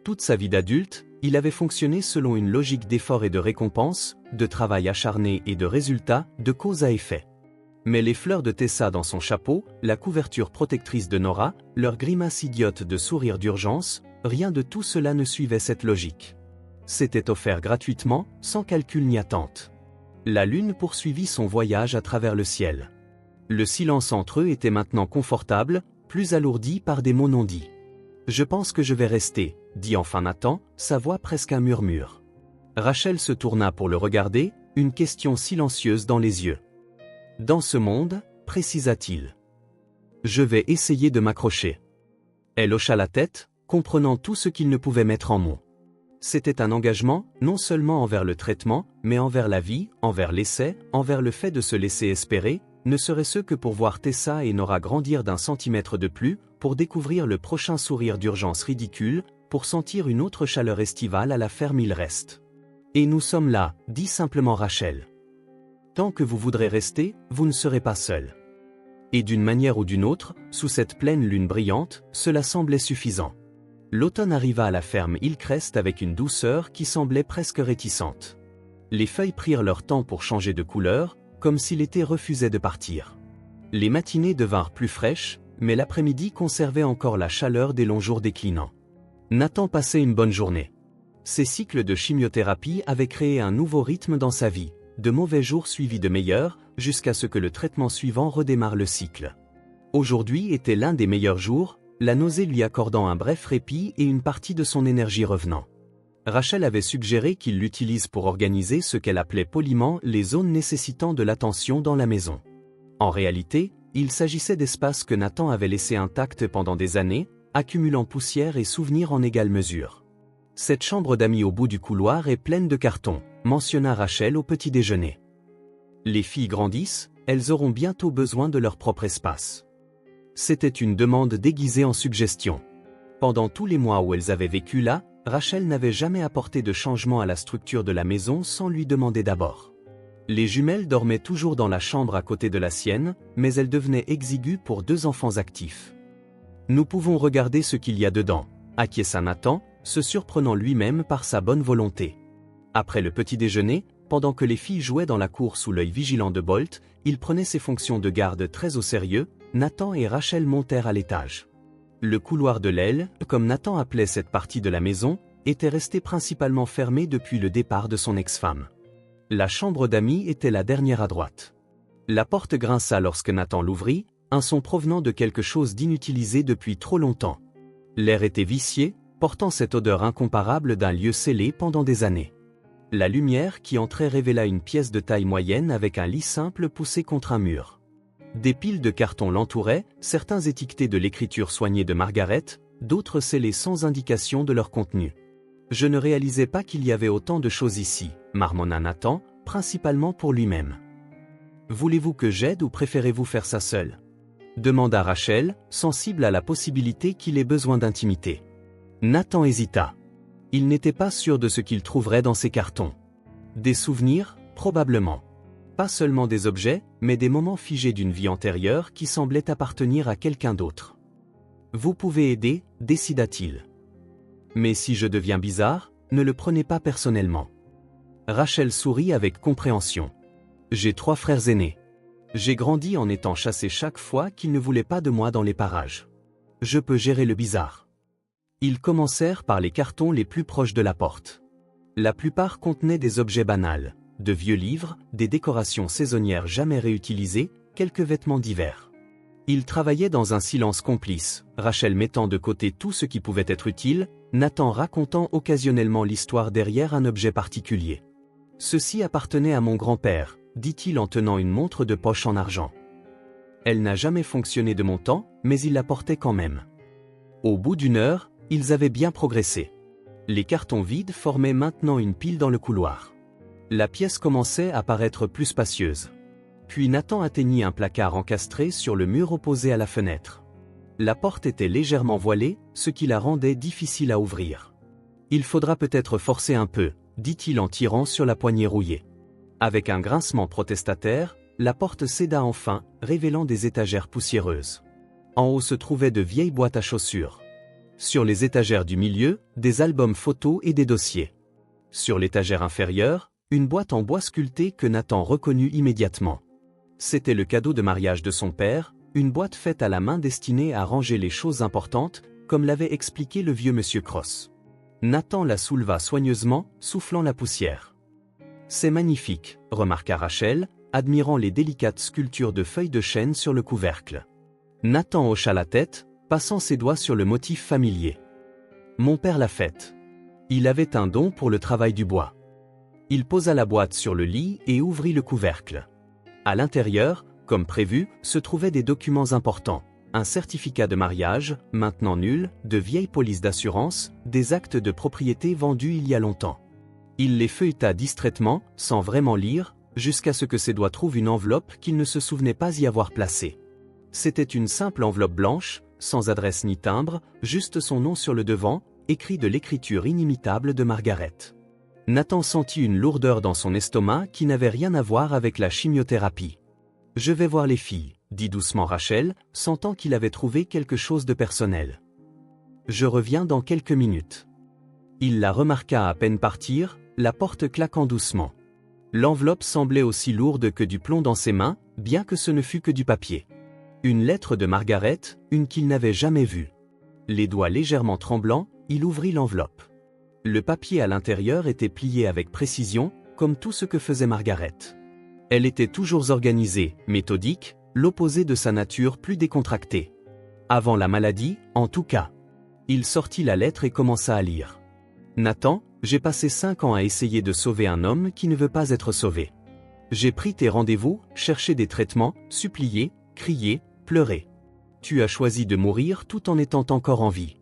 Toute sa vie d'adulte, il avait fonctionné selon une logique d'effort et de récompense, de travail acharné et de résultat, de cause à effet. Mais les fleurs de Tessa dans son chapeau, la couverture protectrice de Nora, leur grimace idiote de sourire d'urgence, rien de tout cela ne suivait cette logique. C'était offert gratuitement, sans calcul ni attente. La lune poursuivit son voyage à travers le ciel. Le silence entre eux était maintenant confortable, plus alourdi par des mots non dits. « Je pense que je vais rester », dit enfin Nathan, sa voix presque un murmure. Rachel se tourna pour le regarder, une question silencieuse dans les yeux. « Dans ce monde » précisa-t-il. « Je vais essayer de m'accrocher. » Elle hocha la tête, comprenant tout ce qu'il ne pouvait mettre en mots. C'était un engagement, non seulement envers le traitement, mais envers la vie, envers l'essai, envers le fait de se laisser espérer, ne serait-ce que pour voir Tessa et Nora grandir d'un centimètre de plus, pour découvrir le prochain sourire d'urgence ridicule, pour sentir une autre chaleur estivale à la ferme il reste. « Et nous sommes là », dit simplement Rachel. « Tant que vous voudrez rester, vous ne serez pas seul. » Et d'une manière ou d'une autre, sous cette pleine lune brillante, cela semblait suffisant. L'automne arriva à la ferme Hillcrest avec une douceur qui semblait presque réticente. Les feuilles prirent leur temps pour changer de couleur, comme si l'été refusait de partir. Les matinées devinrent plus fraîches, mais l'après-midi conservait encore la chaleur des longs jours déclinants. Nathan passait une bonne journée. Ses cycles de chimiothérapie avaient créé un nouveau rythme dans sa vie, de mauvais jours suivis de meilleurs, jusqu'à ce que le traitement suivant redémarre le cycle. Aujourd'hui était l'un des meilleurs jours, la nausée lui accordant un bref répit et une partie de son énergie revenant. Rachel avait suggéré qu'il l'utilise pour organiser ce qu'elle appelait poliment les zones nécessitant de l'attention dans la maison. En réalité, il s'agissait d'espaces que Nathan avait laissés intacts pendant des années, accumulant poussière et souvenirs en égale mesure. « Cette chambre d'amis au bout du couloir est pleine de cartons », mentionna Rachel au petit déjeuner. « Les filles grandissent, elles auront bientôt besoin de leur propre espace. » C'était une demande déguisée en suggestion. Pendant tous les mois où elles avaient vécu là, Rachel n'avait jamais apporté de changement à la structure de la maison sans lui demander d'abord. Les jumelles dormaient toujours dans la chambre à côté de la sienne, mais elles devenaient exiguës pour deux enfants actifs. « Nous pouvons regarder ce qu'il y a dedans », acquiesça Nathan, se surprenant lui-même par sa bonne volonté. Après le petit déjeuner, pendant que les filles jouaient dans la cour sous l'œil vigilant de Bolt, il prenait ses fonctions de garde très au sérieux. Nathan et Rachel montèrent à l'étage. Le couloir de l'aile, comme Nathan appelait cette partie de la maison, était resté principalement fermé depuis le départ de son ex-femme. La chambre d'amis était la dernière à droite. La porte grinça lorsque Nathan l'ouvrit, un son provenant de quelque chose d'inutilisé depuis trop longtemps. L'air était vicié, portant cette odeur incomparable d'un lieu scellé pendant des années. La lumière qui entrait révéla une pièce de taille moyenne avec un lit simple poussé contre un mur. Des piles de cartons l'entouraient, certains étiquetés de l'écriture soignée de Margaret, d'autres scellés sans indication de leur contenu. « Je ne réalisais pas qu'il y avait autant de choses ici », marmonna Nathan, principalement pour lui-même. « Voulez-vous que j'aide ou préférez-vous faire ça seul ?» demanda Rachel, sensible à la possibilité qu'il ait besoin d'intimité. Nathan hésita. Il n'était pas sûr de ce qu'il trouverait dans ces cartons. Des souvenirs, probablement. Pas seulement des objets, mais des moments figés d'une vie antérieure qui semblaient appartenir à quelqu'un d'autre. « Vous pouvez aider », décida-t-il. « Mais si je deviens bizarre, ne le prenez pas personnellement. » Rachel sourit avec compréhension. « J'ai 3 frères aînés. J'ai grandi en étant chassé chaque fois qu'ils ne voulaient pas de moi dans les parages. Je peux gérer le bizarre. » Ils commencèrent par les cartons les plus proches de la porte. La plupart contenaient des objets banals. De vieux livres, des décorations saisonnières jamais réutilisées, quelques vêtements d'hiver. Ils travaillaient dans un silence complice, Rachel mettant de côté tout ce qui pouvait être utile, Nathan racontant occasionnellement l'histoire derrière un objet particulier. « Ceci appartenait à mon grand-père », dit-il en tenant une montre de poche en argent. Elle n'a jamais fonctionné de mon temps, mais il la portait quand même. Au bout d'une heure, ils avaient bien progressé. Les cartons vides formaient maintenant une pile dans le couloir. La pièce commençait à paraître plus spacieuse. Puis Nathan atteignit un placard encastré sur le mur opposé à la fenêtre. La porte était légèrement voilée, ce qui la rendait difficile à ouvrir. « Il faudra peut-être forcer un peu », dit-il en tirant sur la poignée rouillée. Avec un grincement protestataire, la porte céda enfin, révélant des étagères poussiéreuses. En haut se trouvaient de vieilles boîtes à chaussures. Sur les étagères du milieu, des albums photos et des dossiers. Sur l'étagère inférieure, une boîte en bois sculpté que Nathan reconnut immédiatement. C'était le cadeau de mariage de son père, une boîte faite à la main destinée à ranger les choses importantes, comme l'avait expliqué le vieux monsieur Cross. Nathan la souleva soigneusement, soufflant la poussière. C'est magnifique, remarqua Rachel, admirant les délicates sculptures de feuilles de chêne sur le couvercle. Nathan hocha la tête, passant ses doigts sur le motif familier. Mon père l'a faite. Il avait un don pour le travail du bois. Il posa la boîte sur le lit et ouvrit le couvercle. À l'intérieur, comme prévu, se trouvaient des documents importants. Un certificat de mariage, maintenant nul, de vieilles polices d'assurance, des actes de propriété vendus il y a longtemps. Il les feuilleta distraitement, sans vraiment lire, jusqu'à ce que ses doigts trouvent une enveloppe qu'il ne se souvenait pas y avoir placée. C'était une simple enveloppe blanche, sans adresse ni timbre, juste son nom sur le devant, écrit de l'écriture inimitable de Margaret. Nathan sentit une lourdeur dans son estomac qui n'avait rien à voir avec la chimiothérapie. « Je vais voir les filles », dit doucement Rachel, sentant qu'il avait trouvé quelque chose de personnel. « Je reviens dans quelques minutes. » Il la remarqua à peine partir, la porte claquant doucement. L'enveloppe semblait aussi lourde que du plomb dans ses mains, bien que ce ne fût que du papier. Une lettre de Margaret, une qu'il n'avait jamais vue. Les doigts légèrement tremblants, il ouvrit l'enveloppe. Le papier à l'intérieur était plié avec précision, comme tout ce que faisait Margaret. Elle était toujours organisée, méthodique, l'opposé de sa nature plus décontractée. Avant la maladie, en tout cas. Il sortit la lettre et commença à lire. « Nathan, j'ai passé 5 ans à essayer de sauver un homme qui ne veut pas être sauvé. J'ai pris tes rendez-vous, cherché des traitements, supplié, crié, pleuré. Tu as choisi de mourir tout en étant encore en vie.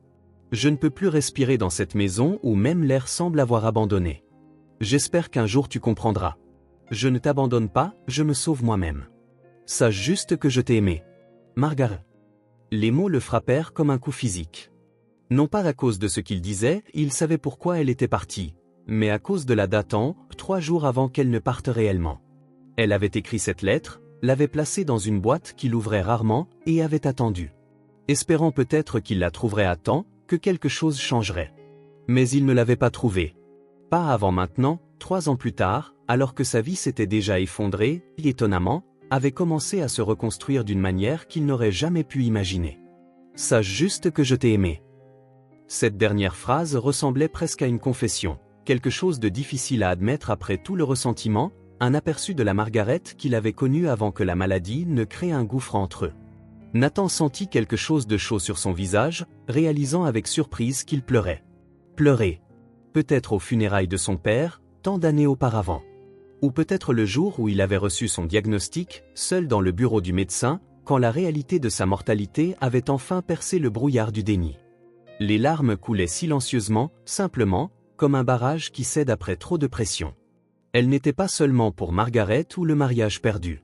Je ne peux plus respirer dans cette maison où même l'air semble avoir abandonné. J'espère qu'un jour tu comprendras. Je ne t'abandonne pas, je me sauve moi-même. Sache juste que je t'ai aimé. Margaret. » Les mots le frappèrent comme un coup physique. Non pas à cause de ce qu'il disait, il savait pourquoi elle était partie, mais à cause de la datant, 3 jours avant qu'elle ne parte réellement. Elle avait écrit cette lettre, l'avait placée dans une boîte qu'il ouvrait rarement, et avait attendu. Espérant peut-être qu'il la trouverait à temps, que quelque chose changerait. Mais il ne l'avait pas trouvée. Pas avant maintenant, 3 ans plus tard, alors que sa vie s'était déjà effondrée, et étonnamment, avait commencé à se reconstruire d'une manière qu'il n'aurait jamais pu imaginer. « Sache juste que je t'ai aimé. » Cette dernière phrase ressemblait presque à une confession, quelque chose de difficile à admettre après tout le ressentiment, un aperçu de la Margaret qu'il avait connue avant que la maladie ne crée un gouffre entre eux. Nathan sentit quelque chose de chaud sur son visage, réalisant avec surprise qu'il pleurait. Pleurer. Peut-être aux funérailles de son père, tant d'années auparavant. Ou peut-être le jour où il avait reçu son diagnostic, seul dans le bureau du médecin, quand la réalité de sa mortalité avait enfin percé le brouillard du déni. Les larmes coulaient silencieusement, simplement, comme un barrage qui cède après trop de pression. Elles n'étaient pas seulement pour Margaret ou le mariage perdu.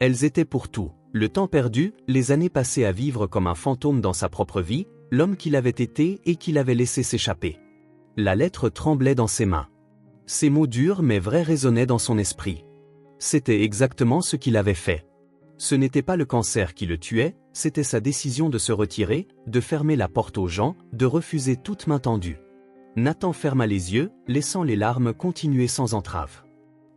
Elles étaient pour tout, le temps perdu, les années passées à vivre comme un fantôme dans sa propre vie, l'homme qu'il avait été et qu'il avait laissé s'échapper. La lettre tremblait dans ses mains. Ces mots durs mais vrais résonnaient dans son esprit. C'était exactement ce qu'il avait fait. Ce n'était pas le cancer qui le tuait, c'était sa décision de se retirer, de fermer la porte aux gens, de refuser toute main tendue. Nathan ferma les yeux, laissant les larmes continuer sans entrave.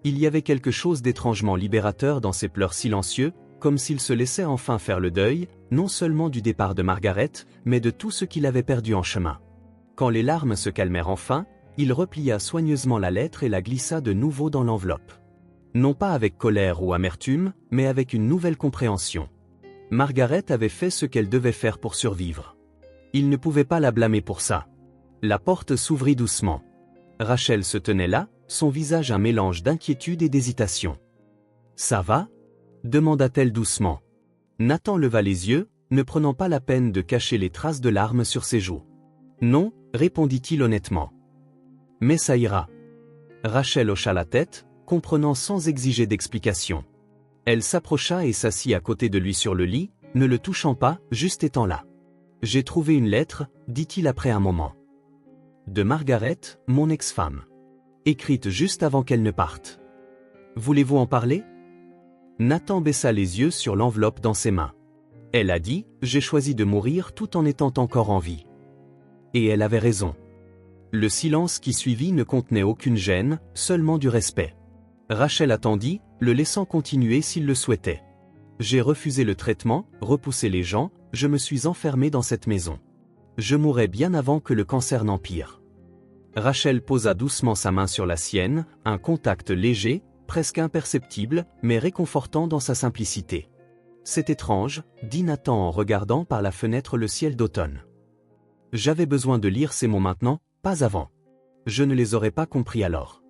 Il y avait quelque chose d'étrangement libérateur dans ses pleurs silencieux, comme s'il se laissait enfin faire le deuil, non seulement du départ de Margaret, mais de tout ce qu'il avait perdu en chemin. Quand les larmes se calmèrent enfin, il replia soigneusement la lettre et la glissa de nouveau dans l'enveloppe. Non pas avec colère ou amertume, mais avec une nouvelle compréhension. Margaret avait fait ce qu'elle devait faire pour survivre. Il ne pouvait pas la blâmer pour ça. La porte s'ouvrit doucement. Rachel se tenait là, son visage un mélange d'inquiétude et d'hésitation. « Ça va ?» demanda-t-elle doucement. Nathan leva les yeux, ne prenant pas la peine de cacher les traces de larmes sur ses joues. « Non » répondit-il honnêtement. « Mais ça ira. » Rachel hocha la tête, comprenant sans exiger d'explication. Elle s'approcha et s'assit à côté de lui sur le lit, ne le touchant pas, juste étant là. « J'ai trouvé une lettre, dit-il après un moment. De Margaret, mon ex-femme. Écrite juste avant qu'elle ne parte. Voulez-vous en parler ? » Nathan baissa les yeux sur l'enveloppe dans ses mains. Elle a dit, « J'ai choisi de mourir tout en étant encore en vie. » Et elle avait raison. Le silence qui suivit ne contenait aucune gêne, seulement du respect. Rachel attendit, le laissant continuer s'il le souhaitait. « J'ai refusé le traitement, repoussé les gens, je me suis enfermé dans cette maison. Je mourrai bien avant que le cancer n'empire. Rachel posa doucement sa main sur la sienne, un contact léger, presque imperceptible, mais réconfortant dans sa simplicité. C'est étrange, dit Nathan en regardant par la fenêtre le ciel d'automne. J'avais besoin de lire ces mots maintenant, pas avant. Je ne les aurais pas compris alors.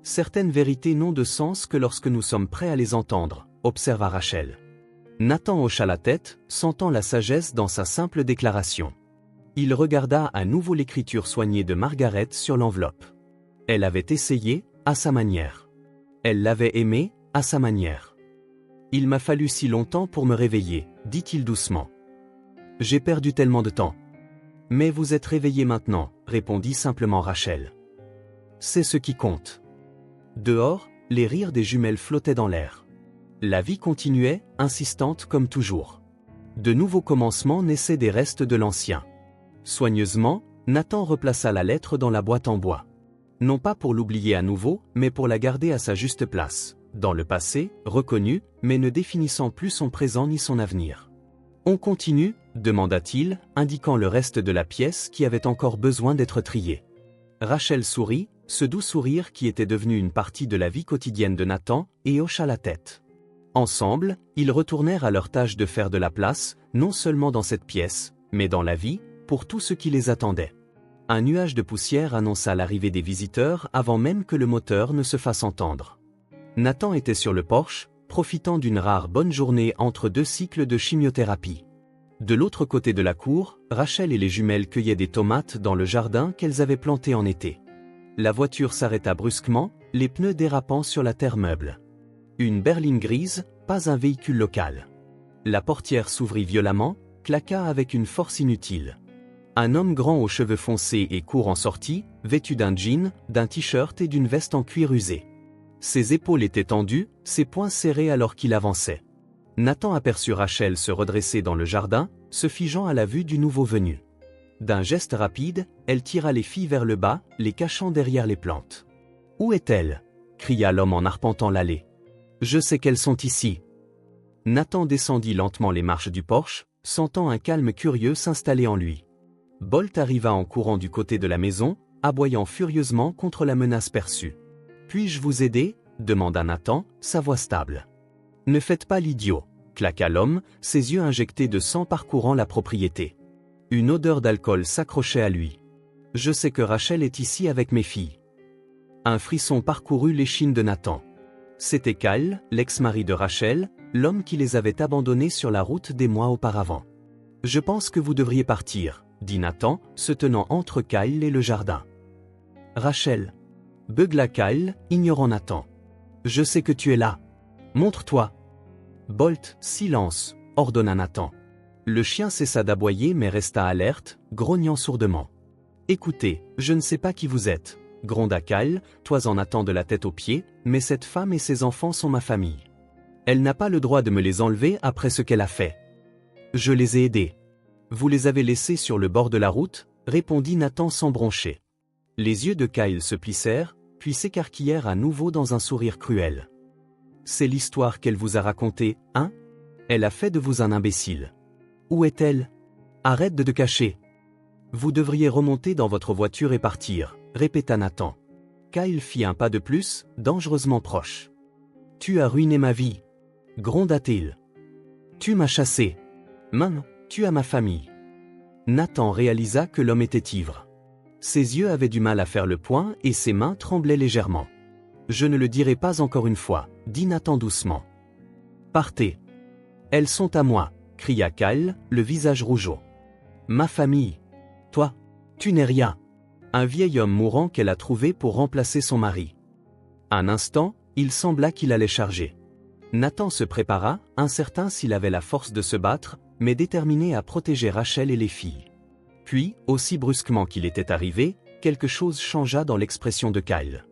Certaines vérités n'ont de sens que lorsque nous sommes prêts à les entendre, observa Rachel. Nathan hocha la tête, sentant la sagesse dans sa simple déclaration. Il regarda à nouveau l'écriture soignée de Margaret sur l'enveloppe. Elle avait essayé, à sa manière. Elle l'avait aimé, à sa manière. Il m'a fallu si longtemps pour me réveiller, dit-il doucement. J'ai perdu tellement de temps. Mais vous êtes réveillé maintenant, répondit simplement Rachel. C'est ce qui compte. Dehors, les rires des jumelles flottaient dans l'air. La vie continuait, insistante comme toujours. De nouveaux commencements naissaient des restes de l'ancien. Soigneusement, Nathan replaça la lettre dans la boîte en bois. Non pas pour l'oublier à nouveau, mais pour la garder à sa juste place, dans le passé, reconnu, mais ne définissant plus son présent ni son avenir. On continue, demanda-t-il, indiquant le reste de la pièce qui avait encore besoin d'être triée. Rachel sourit, ce doux sourire qui était devenu une partie de la vie quotidienne de Nathan, et hocha la tête. Ensemble, ils retournèrent à leur tâche de faire de la place, non seulement dans cette pièce, mais dans la vie, pour tout ce qui les attendait. Un nuage de poussière annonça l'arrivée des visiteurs avant même que le moteur ne se fasse entendre. Nathan était sur le porche, profitant d'une rare bonne journée entre deux cycles de chimiothérapie. De l'autre côté de la cour, Rachel et les jumelles cueillaient des tomates dans le jardin qu'elles avaient planté en été. La voiture s'arrêta brusquement, les pneus dérapant sur la terre meuble. Une berline grise, pas un véhicule local. La portière s'ouvrit violemment, claqua avec une force inutile. Un homme grand aux cheveux foncés et court en sortit, vêtu d'un jean, d'un t-shirt et d'une veste en cuir usé. Ses épaules étaient tendues, ses poings serrés alors qu'il avançait. Nathan aperçut Rachel se redresser dans le jardin, se figeant à la vue du nouveau venu. D'un geste rapide, elle tira les filles vers le bas, les cachant derrière les plantes. « Où est-elle » cria l'homme en arpentant l'allée. « Je sais qu'elles sont ici. » Nathan descendit lentement les marches du porche, sentant un calme curieux s'installer en lui. Bolt arriva en courant du côté de la maison, aboyant furieusement contre la menace perçue. « Puis-je vous aider » demanda Nathan, sa voix stable. « Ne faites pas l'idiot » claqua l'homme, ses yeux injectés de sang parcourant la propriété. Une odeur d'alcool s'accrochait à lui. « Je sais que Rachel est ici avec mes filles. » Un frisson parcourut l'échine de Nathan. C'était Kyle, l'ex-mari de Rachel, l'homme qui les avait abandonnés sur la route des mois auparavant. « Je pense que vous devriez partir, » dit Nathan, se tenant entre Kyle et le jardin. « Rachel » beugla Kyle, ignorant Nathan. « Je sais que tu es là. Montre-toi. » Bolt, silence, ordonna Nathan. Le chien cessa d'aboyer mais resta alerte, grognant sourdement. « Écoutez, je ne sais pas qui vous êtes, » gronda Kyle, toisant Nathan de la tête aux pieds, « mais cette femme et ses enfants sont ma famille. Elle n'a pas le droit de me les enlever après ce qu'elle a fait. Je les ai aidés. » « Vous les avez laissés sur le bord de la route » répondit Nathan sans broncher. Les yeux de Kyle se plissèrent, puis s'écarquillèrent à nouveau dans un sourire cruel. « C'est l'histoire qu'elle vous a racontée, hein? Elle a fait de vous un imbécile. Où est-elle? Arrête de te cacher. Vous devriez remonter dans votre voiture et partir, répéta Nathan. Kyle fit un pas de plus, dangereusement proche. « Tu as ruiné ma vie » gronda-t-il. « Tu m'as chassé. Maman. Tu as ma famille. » Nathan réalisa que l'homme était ivre. Ses yeux avaient du mal à faire le point et ses mains tremblaient légèrement. « Je ne le dirai pas encore une fois, » dit Nathan doucement. « Partez. »« Elles sont à moi, » cria Kyle, le visage rougeau. « Ma famille. Toi, tu n'es rien. » Un vieil homme mourant qu'elle a trouvé pour remplacer son mari. Un instant, il sembla qu'il allait charger. Nathan se prépara, incertain s'il avait la force de se battre, mais déterminé à protéger Rachel et les filles. Puis, aussi brusquement qu'il était arrivé, quelque chose changea dans l'expression de Kyle.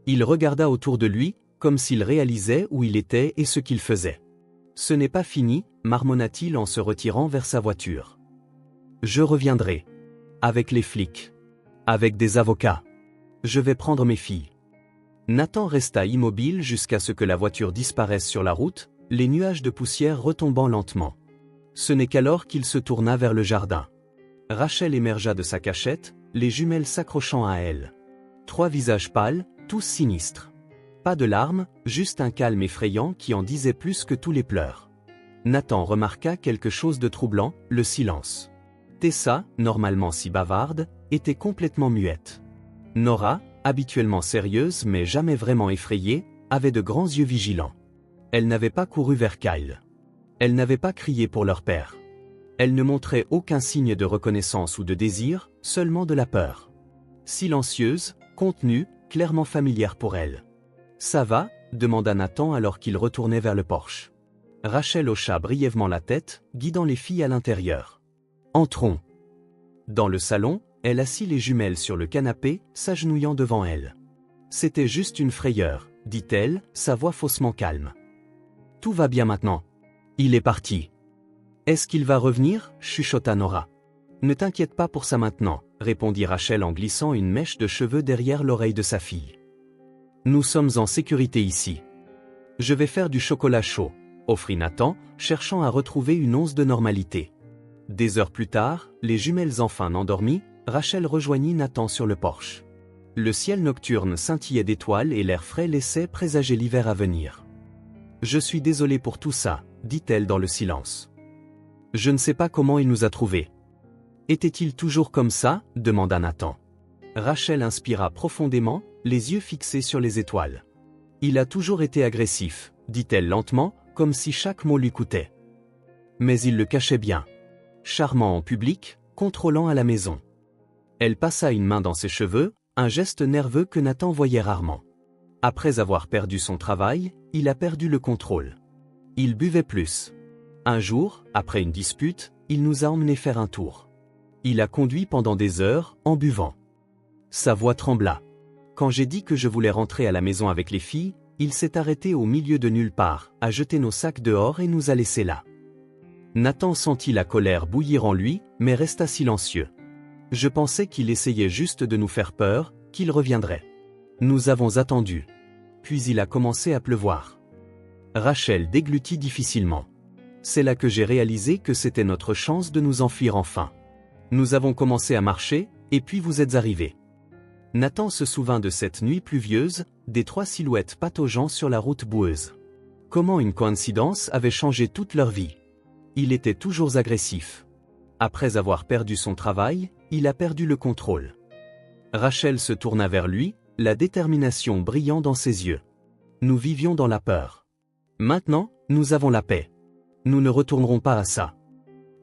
Il regarda autour de lui, comme s'il réalisait où il était et ce qu'il faisait. « Ce n'est pas fini » marmonna-t-il en se retirant vers sa voiture. « Je reviendrai. Avec les flics. Avec des avocats. Je vais prendre mes filles. » Nathan resta immobile jusqu'à ce que la voiture disparaisse sur la route, les nuages de poussière retombant lentement. Ce n'est qu'alors qu'il se tourna vers le jardin. Rachel émergea de sa cachette, les jumelles s'accrochant à elle. 3 visages pâles, tous sinistres. Pas de larmes, juste un calme effrayant qui en disait plus que tous les pleurs. Nathan remarqua quelque chose de troublant, le silence. Tessa, normalement si bavarde, était complètement muette. Nora, habituellement sérieuse mais jamais vraiment effrayée, avait de grands yeux vigilants. Elle n'avait pas couru vers Kyle. Elle n'avait pas crié pour leur père. Elle ne montrait aucun signe de reconnaissance ou de désir, seulement de la peur. Silencieuse, contenue, clairement familière pour elle. « Ça va ?» demanda Nathan alors qu'il retournait vers le porche. Rachel hocha brièvement la tête, guidant les filles à l'intérieur. « Entrons. » Dans le salon, elle assit les jumelles sur le canapé, s'agenouillant devant elles. « C'était juste une frayeur, » dit-elle, sa voix faussement calme. « Tout va bien maintenant. Il est parti. »« Est-ce qu'il va revenir ?» chuchota Nora. « Ne t'inquiète pas pour ça maintenant, » répondit Rachel en glissant une mèche de cheveux derrière l'oreille de sa fille. « Nous sommes en sécurité ici. Je vais faire du chocolat chaud, » offrit Nathan, cherchant à retrouver une once de normalité. Des heures plus tard, les jumelles enfin endormies, Rachel rejoignit Nathan sur le porche. Le ciel nocturne scintillait d'étoiles et l'air frais laissait présager l'hiver à venir. « Je suis désolée pour tout ça, » dit-elle dans le silence. « Je ne sais pas comment il nous a trouvés. » « Était-il toujours comme ça ?» demanda Nathan. Rachel inspira profondément, les yeux fixés sur les étoiles. « Il a toujours été agressif, » dit-elle lentement, comme si chaque mot lui coûtait. Mais il le cachait bien. Charmant en public, contrôlant à la maison. Elle passa une main dans ses cheveux, un geste nerveux que Nathan voyait rarement. Après avoir perdu son travail, il a perdu le contrôle. Il buvait plus. Un jour, après une dispute, il nous a emmenés faire un tour. Il a conduit pendant des heures, en buvant. Sa voix trembla. Quand j'ai dit que je voulais rentrer à la maison avec les filles, il s'est arrêté au milieu de nulle part, a jeté nos sacs dehors et nous a laissés là. Nathan sentit la colère bouillir en lui, mais resta silencieux. Je pensais qu'il essayait juste de nous faire peur, qu'il reviendrait. Nous avons attendu. Puis il a commencé à pleuvoir. Rachel déglutit difficilement. C'est là que j'ai réalisé que c'était notre chance de nous enfuir enfin. Nous avons commencé à marcher, et puis vous êtes arrivés. Nathan se souvint de cette nuit pluvieuse, des 3 silhouettes pataugeant sur la route boueuse. Comment une coïncidence avait changé toute leur vie. Il était toujours agressif. Après avoir perdu son travail, il a perdu le contrôle. Rachel se tourna vers lui, la détermination brillant dans ses yeux. Nous vivions dans la peur. Maintenant, nous avons la paix. Nous ne retournerons pas à ça.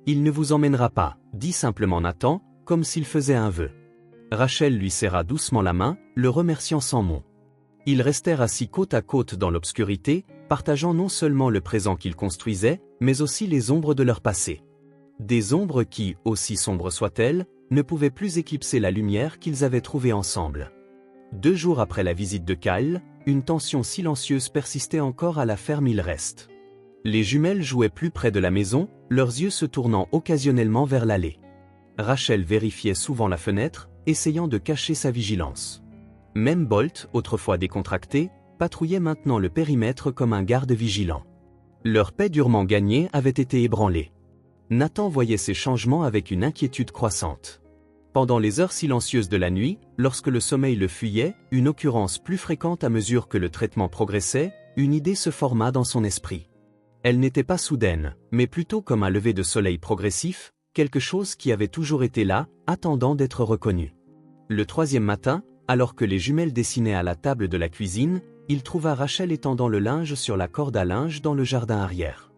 Il ne vous emmènera pas, dit simplement Nathan, comme s'il faisait un vœu. Rachel lui serra doucement la main, le remerciant sans mots. Ils restèrent assis côte à côte dans l'obscurité, partageant non seulement le présent qu'ils construisaient, mais aussi les ombres de leur passé. Des ombres qui, aussi sombres soient-elles, ne pouvaient plus éclipser la lumière qu'ils avaient trouvée ensemble. 2 jours après la visite de Kyle, une tension silencieuse persistait encore à la ferme Il Reste. Les jumelles jouaient plus près de la maison, leurs yeux se tournant occasionnellement vers l'allée. Rachel vérifiait souvent la fenêtre, essayant de cacher sa vigilance. Même Bolt, autrefois décontracté, patrouillait maintenant le périmètre comme un garde vigilant. Leur paix durement gagnée avait été ébranlée. Nathan voyait ces changements avec une inquiétude croissante. Pendant les heures silencieuses de la nuit, lorsque le sommeil le fuyait, une occurrence plus fréquente à mesure que le traitement progressait, une idée se forma dans son esprit. Elle n'était pas soudaine, mais plutôt comme un lever de soleil progressif, quelque chose qui avait toujours été là, attendant d'être reconnu. Le 3e matin, alors que les jumelles dessinaient à la table de la cuisine, il trouva Rachel étendant le linge sur la corde à linge dans le jardin arrière.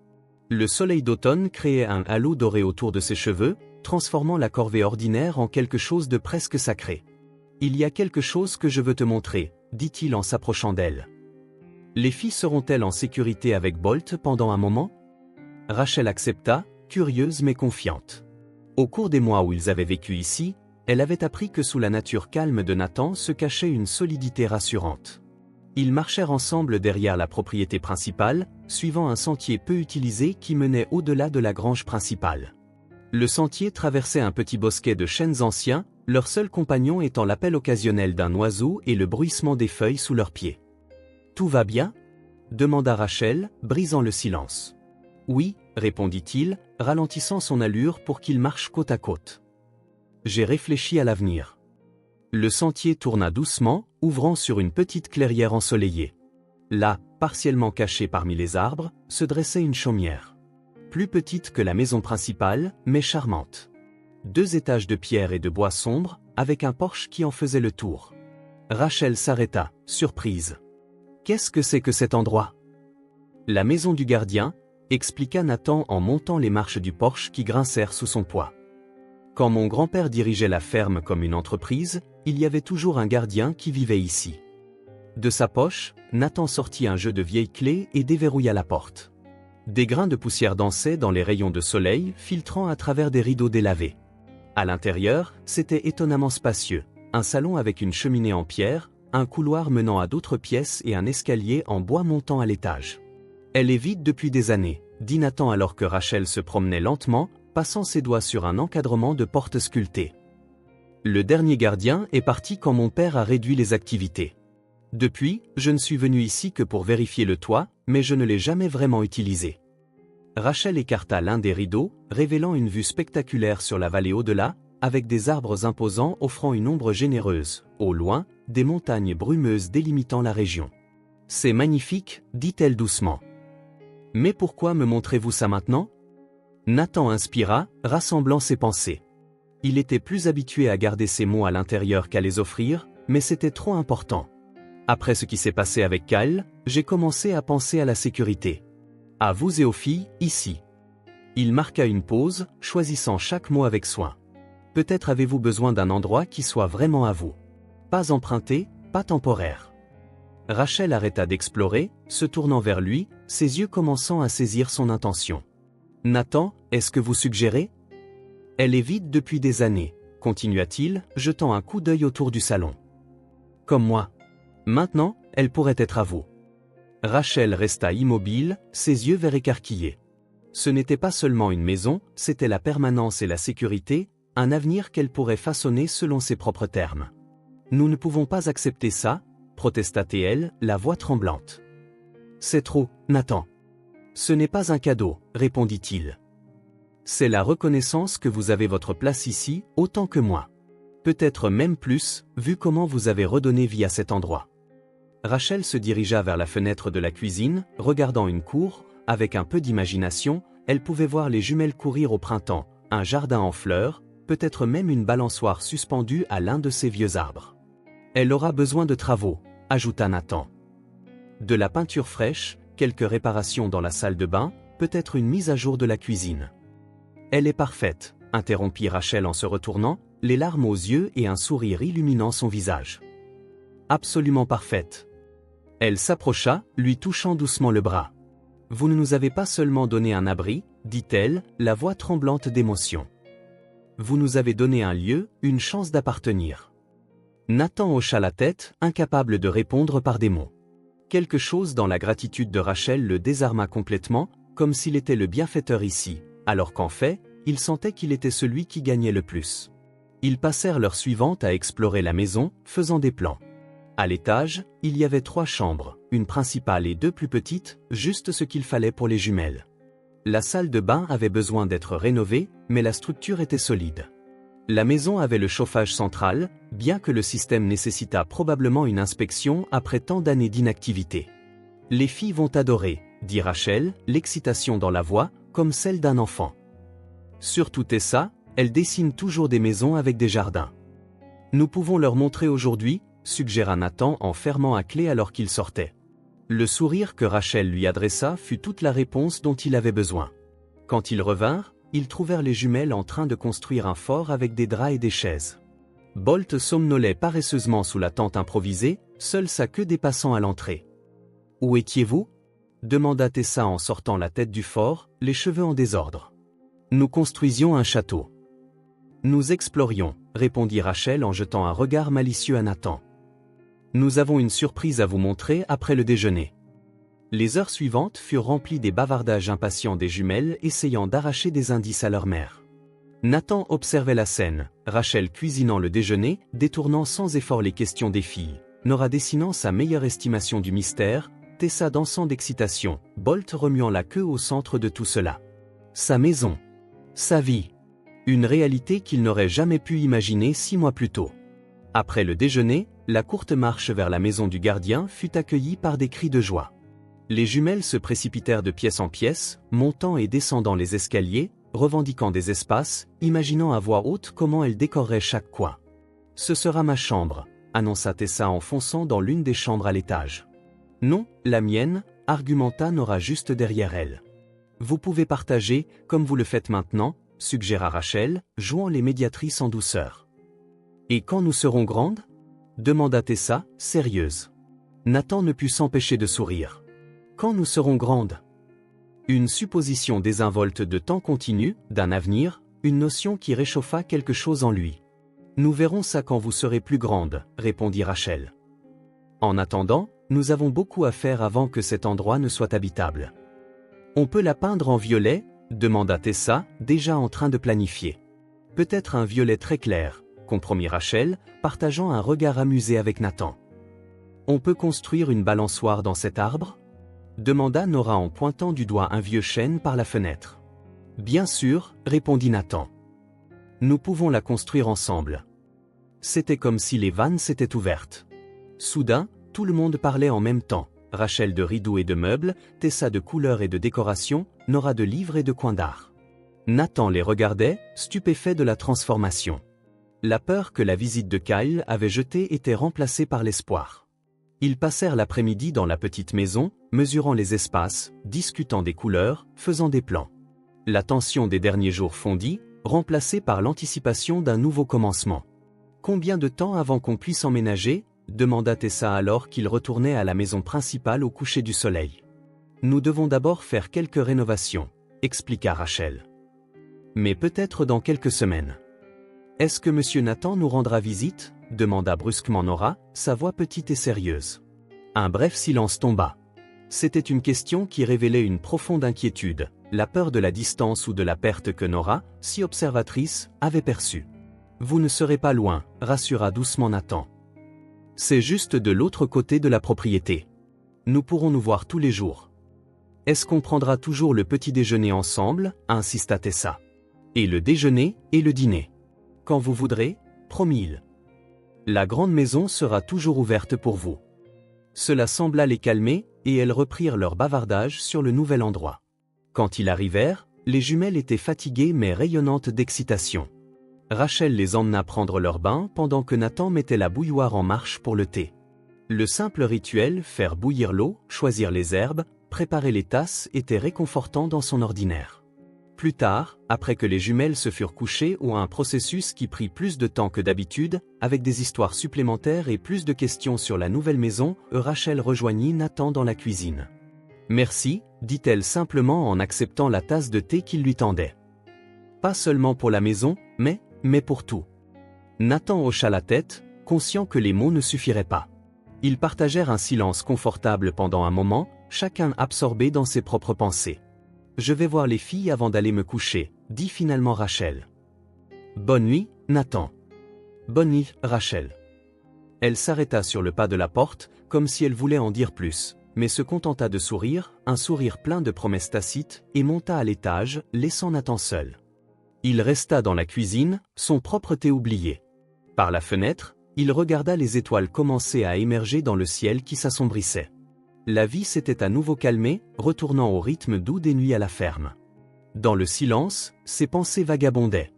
Le soleil d'automne créait un halo doré autour de ses cheveux, transformant la corvée ordinaire en quelque chose de presque sacré. « Il y a quelque chose que je veux te montrer », dit-il en s'approchant d'elle. Les filles seront-elles en sécurité avec Bolt pendant un moment? Rachel accepta, curieuse mais confiante. Au cours des mois où ils avaient vécu ici, elle avait appris que sous la nature calme de Nathan se cachait une solidité rassurante. Ils marchèrent ensemble derrière la propriété principale, suivant un sentier peu utilisé qui menait au-delà de la grange principale. Le sentier traversait un petit bosquet de chênes anciens, leur seul compagnon étant l'appel occasionnel d'un oiseau et le bruissement des feuilles sous leurs pieds. « Tout va bien ?» demanda Rachel, brisant le silence. « Oui », répondit-il, ralentissant son allure pour qu'ils marchent côte à côte. « J'ai réfléchi à l'avenir. Le sentier tourna doucement, ouvrant sur une petite clairière ensoleillée. Là, partiellement cachée parmi les arbres, se dressait une chaumière. Plus petite que la maison principale, mais charmante. 2 étages de pierre et de bois sombre, avec un porche qui en faisait le tour. Rachel s'arrêta, surprise. « Qu'est-ce que c'est que cet endroit ?» « La maison du gardien », expliqua Nathan en montant les marches du porche qui grincèrent sous son poids. Quand mon grand-père dirigeait la ferme comme une entreprise, il y avait toujours un gardien qui vivait ici. De sa poche, Nathan sortit un jeu de vieilles clés et déverrouilla la porte. Des grains de poussière dansaient dans les rayons de soleil, filtrant à travers des rideaux délavés. À l'intérieur, c'était étonnamment spacieux. Un salon avec une cheminée en pierre, un couloir menant à d'autres pièces et un escalier en bois montant à l'étage. « Elle est vide depuis des années », dit Nathan alors que Rachel se promenait lentement, passant ses doigts sur un encadrement de porte sculptée. Le dernier gardien est parti quand mon père a réduit les activités. Depuis, je ne suis venu ici que pour vérifier le toit, mais je ne l'ai jamais vraiment utilisé. Rachel écarta l'un des rideaux, révélant une vue spectaculaire sur la vallée au-delà, avec des arbres imposants offrant une ombre généreuse, au loin, des montagnes brumeuses délimitant la région. « C'est magnifique, dit-elle doucement. Mais pourquoi me montrez-vous ça maintenant ?» Nathan inspira, rassemblant ses pensées. Il était plus habitué à garder ses mots à l'intérieur qu'à les offrir, mais c'était trop important. Après ce qui s'est passé avec Kyle, j'ai commencé à penser à la sécurité. À vous et aux filles, ici. Il marqua une pause, choisissant chaque mot avec soin. Peut-être avez-vous besoin d'un endroit qui soit vraiment à vous. Pas emprunté, pas temporaire. Rachel arrêta d'explorer, se tournant vers lui, ses yeux commençant à saisir son intention. « Nathan, est-ce que vous suggérez ?»« Elle est vide depuis des années, » continua-t-il, jetant un coup d'œil autour du salon. « Comme moi. Maintenant, elle pourrait être à vous. » Rachel resta immobile, ses yeux verts écarquillés. Ce n'était pas seulement une maison, c'était la permanence et la sécurité, un avenir qu'elle pourrait façonner selon ses propres termes. « Nous ne pouvons pas accepter ça, » protesta-t-elle, la voix tremblante. « C'est trop, Nathan. »« Ce n'est pas un cadeau, » répondit-il. « C'est la reconnaissance que vous avez votre place ici, autant que moi. Peut-être même plus, vu comment vous avez redonné vie à cet endroit. » Rachel se dirigea vers la fenêtre de la cuisine, regardant une cour, avec un peu d'imagination, elle pouvait voir les jumelles courir au printemps, un jardin en fleurs, peut-être même une balançoire suspendue à l'un de ces vieux arbres. « Elle aura besoin de travaux, » ajouta Nathan. « De la peinture fraîche, quelques réparations dans la salle de bain, peut-être une mise à jour de la cuisine. »« Elle est parfaite, » interrompit Rachel en se retournant, les larmes aux yeux et un sourire illuminant son visage. « Absolument parfaite. » Elle s'approcha, lui touchant doucement le bras. « Vous ne nous avez pas seulement donné un abri, » dit-elle, la voix tremblante d'émotion. « Vous nous avez donné un lieu, une chance d'appartenir. » Nathan hocha la tête, incapable de répondre par des mots. Quelque chose dans la gratitude de Rachel le désarma complètement, comme s'il était le bienfaiteur ici, alors qu'en fait, il sentait qu'il était celui qui gagnait le plus. Ils passèrent l'heure suivante à explorer la maison, faisant des plans. À l'étage, il y avait 3 chambres, une principale et 2 plus petites, juste ce qu'il fallait pour les jumelles. La salle de bain avait besoin d'être rénovée, mais la structure était solide. La maison avait le chauffage central, bien que le système nécessitât probablement une inspection après tant d'années d'inactivité. « Les filles vont adorer, » dit Rachel, l'excitation dans la voix, comme celle d'un enfant. Surtout Tessa, elle dessine toujours des maisons avec des jardins. « Nous pouvons leur montrer aujourd'hui, » suggéra Nathan en fermant à clé alors qu'il sortait. Le sourire que Rachel lui adressa fut toute la réponse dont il avait besoin. Quand ils revinrent, ils trouvèrent les jumelles en train de construire un fort avec des draps et des chaises. Bolt somnolait paresseusement sous la tente improvisée, seule sa queue dépassant à l'entrée. « Où étiez-vous » demanda Tessa en sortant la tête du fort, les cheveux en désordre. « Nous construisions un château. »« Nous explorions, » répondit Rachel en jetant un regard malicieux à Nathan. « Nous avons une surprise à vous montrer après le déjeuner. » Les heures suivantes furent remplies des bavardages impatients des jumelles essayant d'arracher des indices à leur mère. Nathan observait la scène, Rachel cuisinant le déjeuner, détournant sans effort les questions des filles, Nora dessinant sa meilleure estimation du mystère, Tessa dansant d'excitation, Bolt remuant la queue au centre de tout cela. Sa maison. Sa vie. Une réalité qu'il n'aurait jamais pu imaginer 6 mois plus tôt. Après le déjeuner, la courte marche vers la maison du gardien fut accueillie par des cris de joie. Les jumelles se précipitèrent de pièce en pièce, montant et descendant les escaliers, revendiquant des espaces, imaginant à voix haute comment elles décoreraient chaque coin. « Ce sera ma chambre », annonça Tessa en fonçant dans l'une des chambres à l'étage. « Non, la mienne », argumenta Nora juste derrière elle. « Vous pouvez partager, comme vous le faites maintenant », suggéra Rachel, jouant les médiatrices en douceur. « Et quand nous serons grandes ?» demanda Tessa, sérieuse. Nathan ne put s'empêcher de sourire. « Quand nous serons grandes ?» Une supposition désinvolte de temps continu, d'un avenir, une notion qui réchauffa quelque chose en lui. « Nous verrons ça quand vous serez plus grande, » répondit Rachel. « En attendant, nous avons beaucoup à faire avant que cet endroit ne soit habitable. »« On peut la peindre en violet ?» demanda Tessa, déjà en train de planifier. « Peut-être un violet très clair, » compromit Rachel, partageant un regard amusé avec Nathan. « On peut construire une balançoire dans cet arbre ?» demanda Nora en pointant du doigt un vieux chêne par la fenêtre. « Bien sûr, » répondit Nathan. « Nous pouvons la construire ensemble. » C'était comme si les vannes s'étaient ouvertes. Soudain, tout le monde parlait en même temps. Rachel de rideaux et de meubles, Tessa de couleurs et de décorations, Nora de livres et de coins d'art. Nathan les regardait, stupéfait de la transformation. La peur que la visite de Kyle avait jetée était remplacée par l'espoir. Ils passèrent l'après-midi dans la petite maison, mesurant les espaces, discutant des couleurs, faisant des plans. La tension des derniers jours fondit, remplacée par l'anticipation d'un nouveau commencement. « Combien de temps avant qu'on puisse emménager ?» demanda Tessa alors qu'ils retournaient à la maison principale au coucher du soleil. « Nous devons d'abord faire quelques rénovations, » expliqua Rachel. « Mais peut-être dans quelques semaines. »« Est-ce que Monsieur Nathan nous rendra visite ?» demanda brusquement Nora, sa voix petite et sérieuse. Un bref silence tomba. C'était une question qui révélait une profonde inquiétude, la peur de la distance ou de la perte que Nora, si observatrice, avait perçue. « Vous ne serez pas loin », rassura doucement Nathan. « C'est juste de l'autre côté de la propriété. Nous pourrons nous voir tous les jours. »« Est-ce qu'on prendra toujours le petit déjeuner ensemble ?» insista Tessa. « Et le déjeuner et le dîner. »« Quand vous voudrez, » promit-il. « La grande maison sera toujours ouverte pour vous. » Cela sembla les calmer, et elles reprirent leur bavardage sur le nouvel endroit. Quand ils arrivèrent, les jumelles étaient fatiguées mais rayonnantes d'excitation. Rachel les emmena prendre leur bain pendant que Nathan mettait la bouilloire en marche pour le thé. Le simple rituel, faire bouillir l'eau, choisir les herbes, préparer les tasses, était réconfortant dans son ordinaire. Plus tard, après que les jumelles se furent couchées ou un processus qui prit plus de temps que d'habitude, avec des histoires supplémentaires et plus de questions sur la nouvelle maison, Rachel rejoignit Nathan dans la cuisine. « Merci », dit-elle simplement en acceptant la tasse de thé qu'il lui tendait. « Pas seulement pour la maison, mais pour tout. » Nathan hocha la tête, conscient que les mots ne suffiraient pas. Ils partagèrent un silence confortable pendant un moment, chacun absorbé dans ses propres pensées. « Je vais voir les filles avant d'aller me coucher », dit finalement Rachel. « Bonne nuit, Nathan. »« Bonne nuit, Rachel. » Elle s'arrêta sur le pas de la porte, comme si elle voulait en dire plus, mais se contenta de sourire, un sourire plein de promesses tacites, et monta à l'étage, laissant Nathan seul. Il resta dans la cuisine, son propre thé oublié. Par la fenêtre, il regarda les étoiles commencer à émerger dans le ciel qui s'assombrissait. La vie s'était à nouveau calmée, retournant au rythme doux des nuits à la ferme. Dans le silence, ses pensées vagabondaient.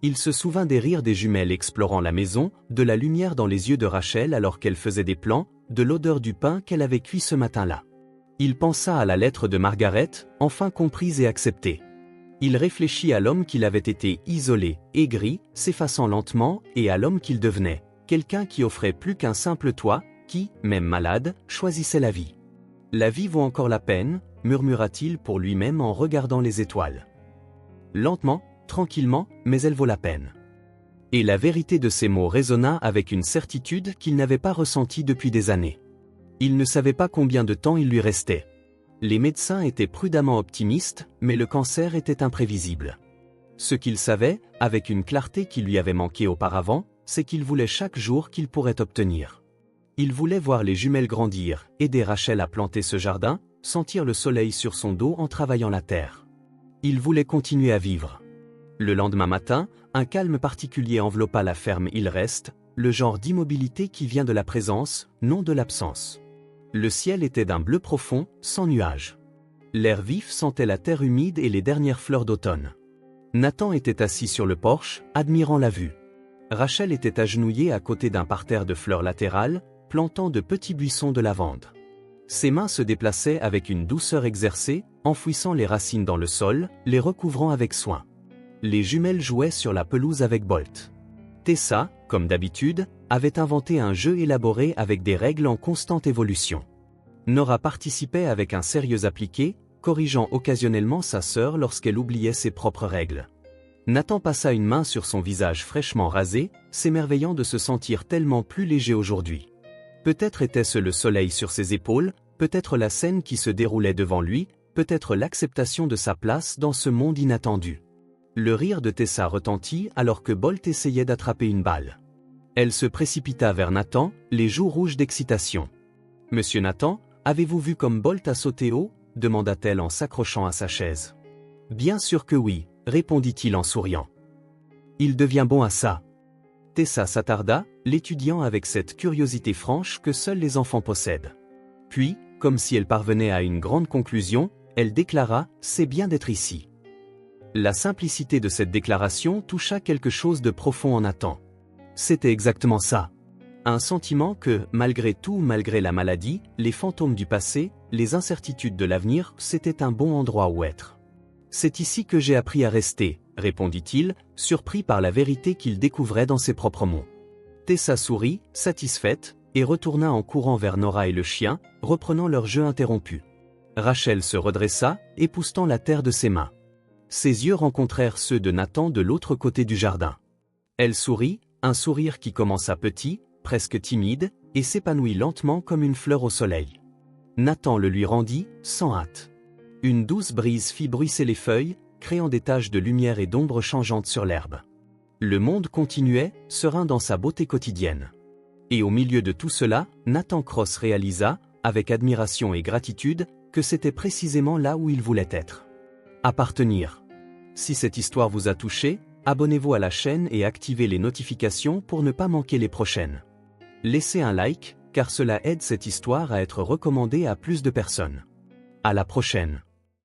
Il se souvint des rires des jumelles explorant la maison, de la lumière dans les yeux de Rachel alors qu'elle faisait des plans, de l'odeur du pain qu'elle avait cuit ce matin-là. Il pensa à la lettre de Margaret, enfin comprise et acceptée. Il réfléchit à l'homme qu'il avait été isolé, aigri, s'effaçant lentement, et à l'homme qu'il devenait, quelqu'un qui offrait plus qu'un simple toit, qui, même malade, choisissait la vie. La vie vaut encore la peine, murmura-t-il pour lui-même en regardant les étoiles. Lentement, tranquillement, mais elle vaut la peine. Et la vérité de ces mots résonna avec une certitude qu'il n'avait pas ressentie depuis des années. Il ne savait pas combien de temps il lui restait. Les médecins étaient prudemment optimistes, mais le cancer était imprévisible. Ce qu'il savait, avec une clarté qui lui avait manqué auparavant, c'est qu'il voulait chaque jour qu'il pourrait obtenir. Il voulait voir les jumelles grandir, aider Rachel à planter ce jardin, sentir le soleil sur son dos en travaillant la terre. Il voulait continuer à vivre. Le lendemain matin, un calme particulier enveloppa la ferme Il Reste, le genre d'immobilité qui vient de la présence, non de l'absence. Le ciel était d'un bleu profond, sans nuages. L'air vif sentait la terre humide et les dernières fleurs d'automne. Nathan était assis sur le porche, admirant la vue. Rachel était agenouillée à côté d'un parterre de fleurs latérales, plantant de petits buissons de lavande. Ses mains se déplaçaient avec une douceur exercée, enfouissant les racines dans le sol, les recouvrant avec soin. Les jumelles jouaient sur la pelouse avec Bolt. Tessa, comme d'habitude, avait inventé un jeu élaboré avec des règles en constante évolution. Nora participait avec un sérieux appliqué, corrigeant occasionnellement sa sœur lorsqu'elle oubliait ses propres règles. Nathan passa une main sur son visage fraîchement rasé, s'émerveillant de se sentir tellement plus léger aujourd'hui. Peut-être était-ce le soleil sur ses épaules, peut-être la scène qui se déroulait devant lui, peut-être l'acceptation de sa place dans ce monde inattendu. Le rire de Tessa retentit alors que Bolt essayait d'attraper une balle. Elle se précipita vers Nathan, les joues rouges d'excitation. « Monsieur Nathan, avez-vous vu comme Bolt a sauté haut ?» demanda-t-elle en s'accrochant à sa chaise. « Bien sûr que oui, » répondit-il en souriant. « Il devient bon à ça. » Tessa s'attarda, l'étudiant avec cette curiosité franche que seuls les enfants possèdent. Puis, comme si elle parvenait à une grande conclusion, elle déclara « C'est bien d'être ici ». La simplicité de cette déclaration toucha quelque chose de profond en Nathan. C'était exactement ça. Un sentiment que, malgré tout, malgré la maladie, les fantômes du passé, les incertitudes de l'avenir, c'était un bon endroit où être. « C'est ici que j'ai appris à rester », répondit-il, surpris par la vérité qu'il découvrait dans ses propres mots. Tessa sourit, satisfaite, et retourna en courant vers Nora et le chien, reprenant leur jeu interrompu. Rachel se redressa, époussetant la terre de ses mains. Ses yeux rencontrèrent ceux de Nathan de l'autre côté du jardin. Elle sourit, un sourire qui commença petit, presque timide, et s'épanouit lentement comme une fleur au soleil. Nathan le lui rendit, sans hâte. Une douce brise fit bruisser les feuilles, créant des taches de lumière et d'ombre changeantes sur l'herbe. Le monde continuait, serein dans sa beauté quotidienne. Et au milieu de tout cela, Nathan Cross réalisa, avec admiration et gratitude, que c'était précisément là où il voulait être. Appartenir. Si cette histoire vous a touché, abonnez-vous à la chaîne et activez les notifications pour ne pas manquer les prochaines. Laissez un like, car cela aide cette histoire à être recommandée à plus de personnes. À la prochaine.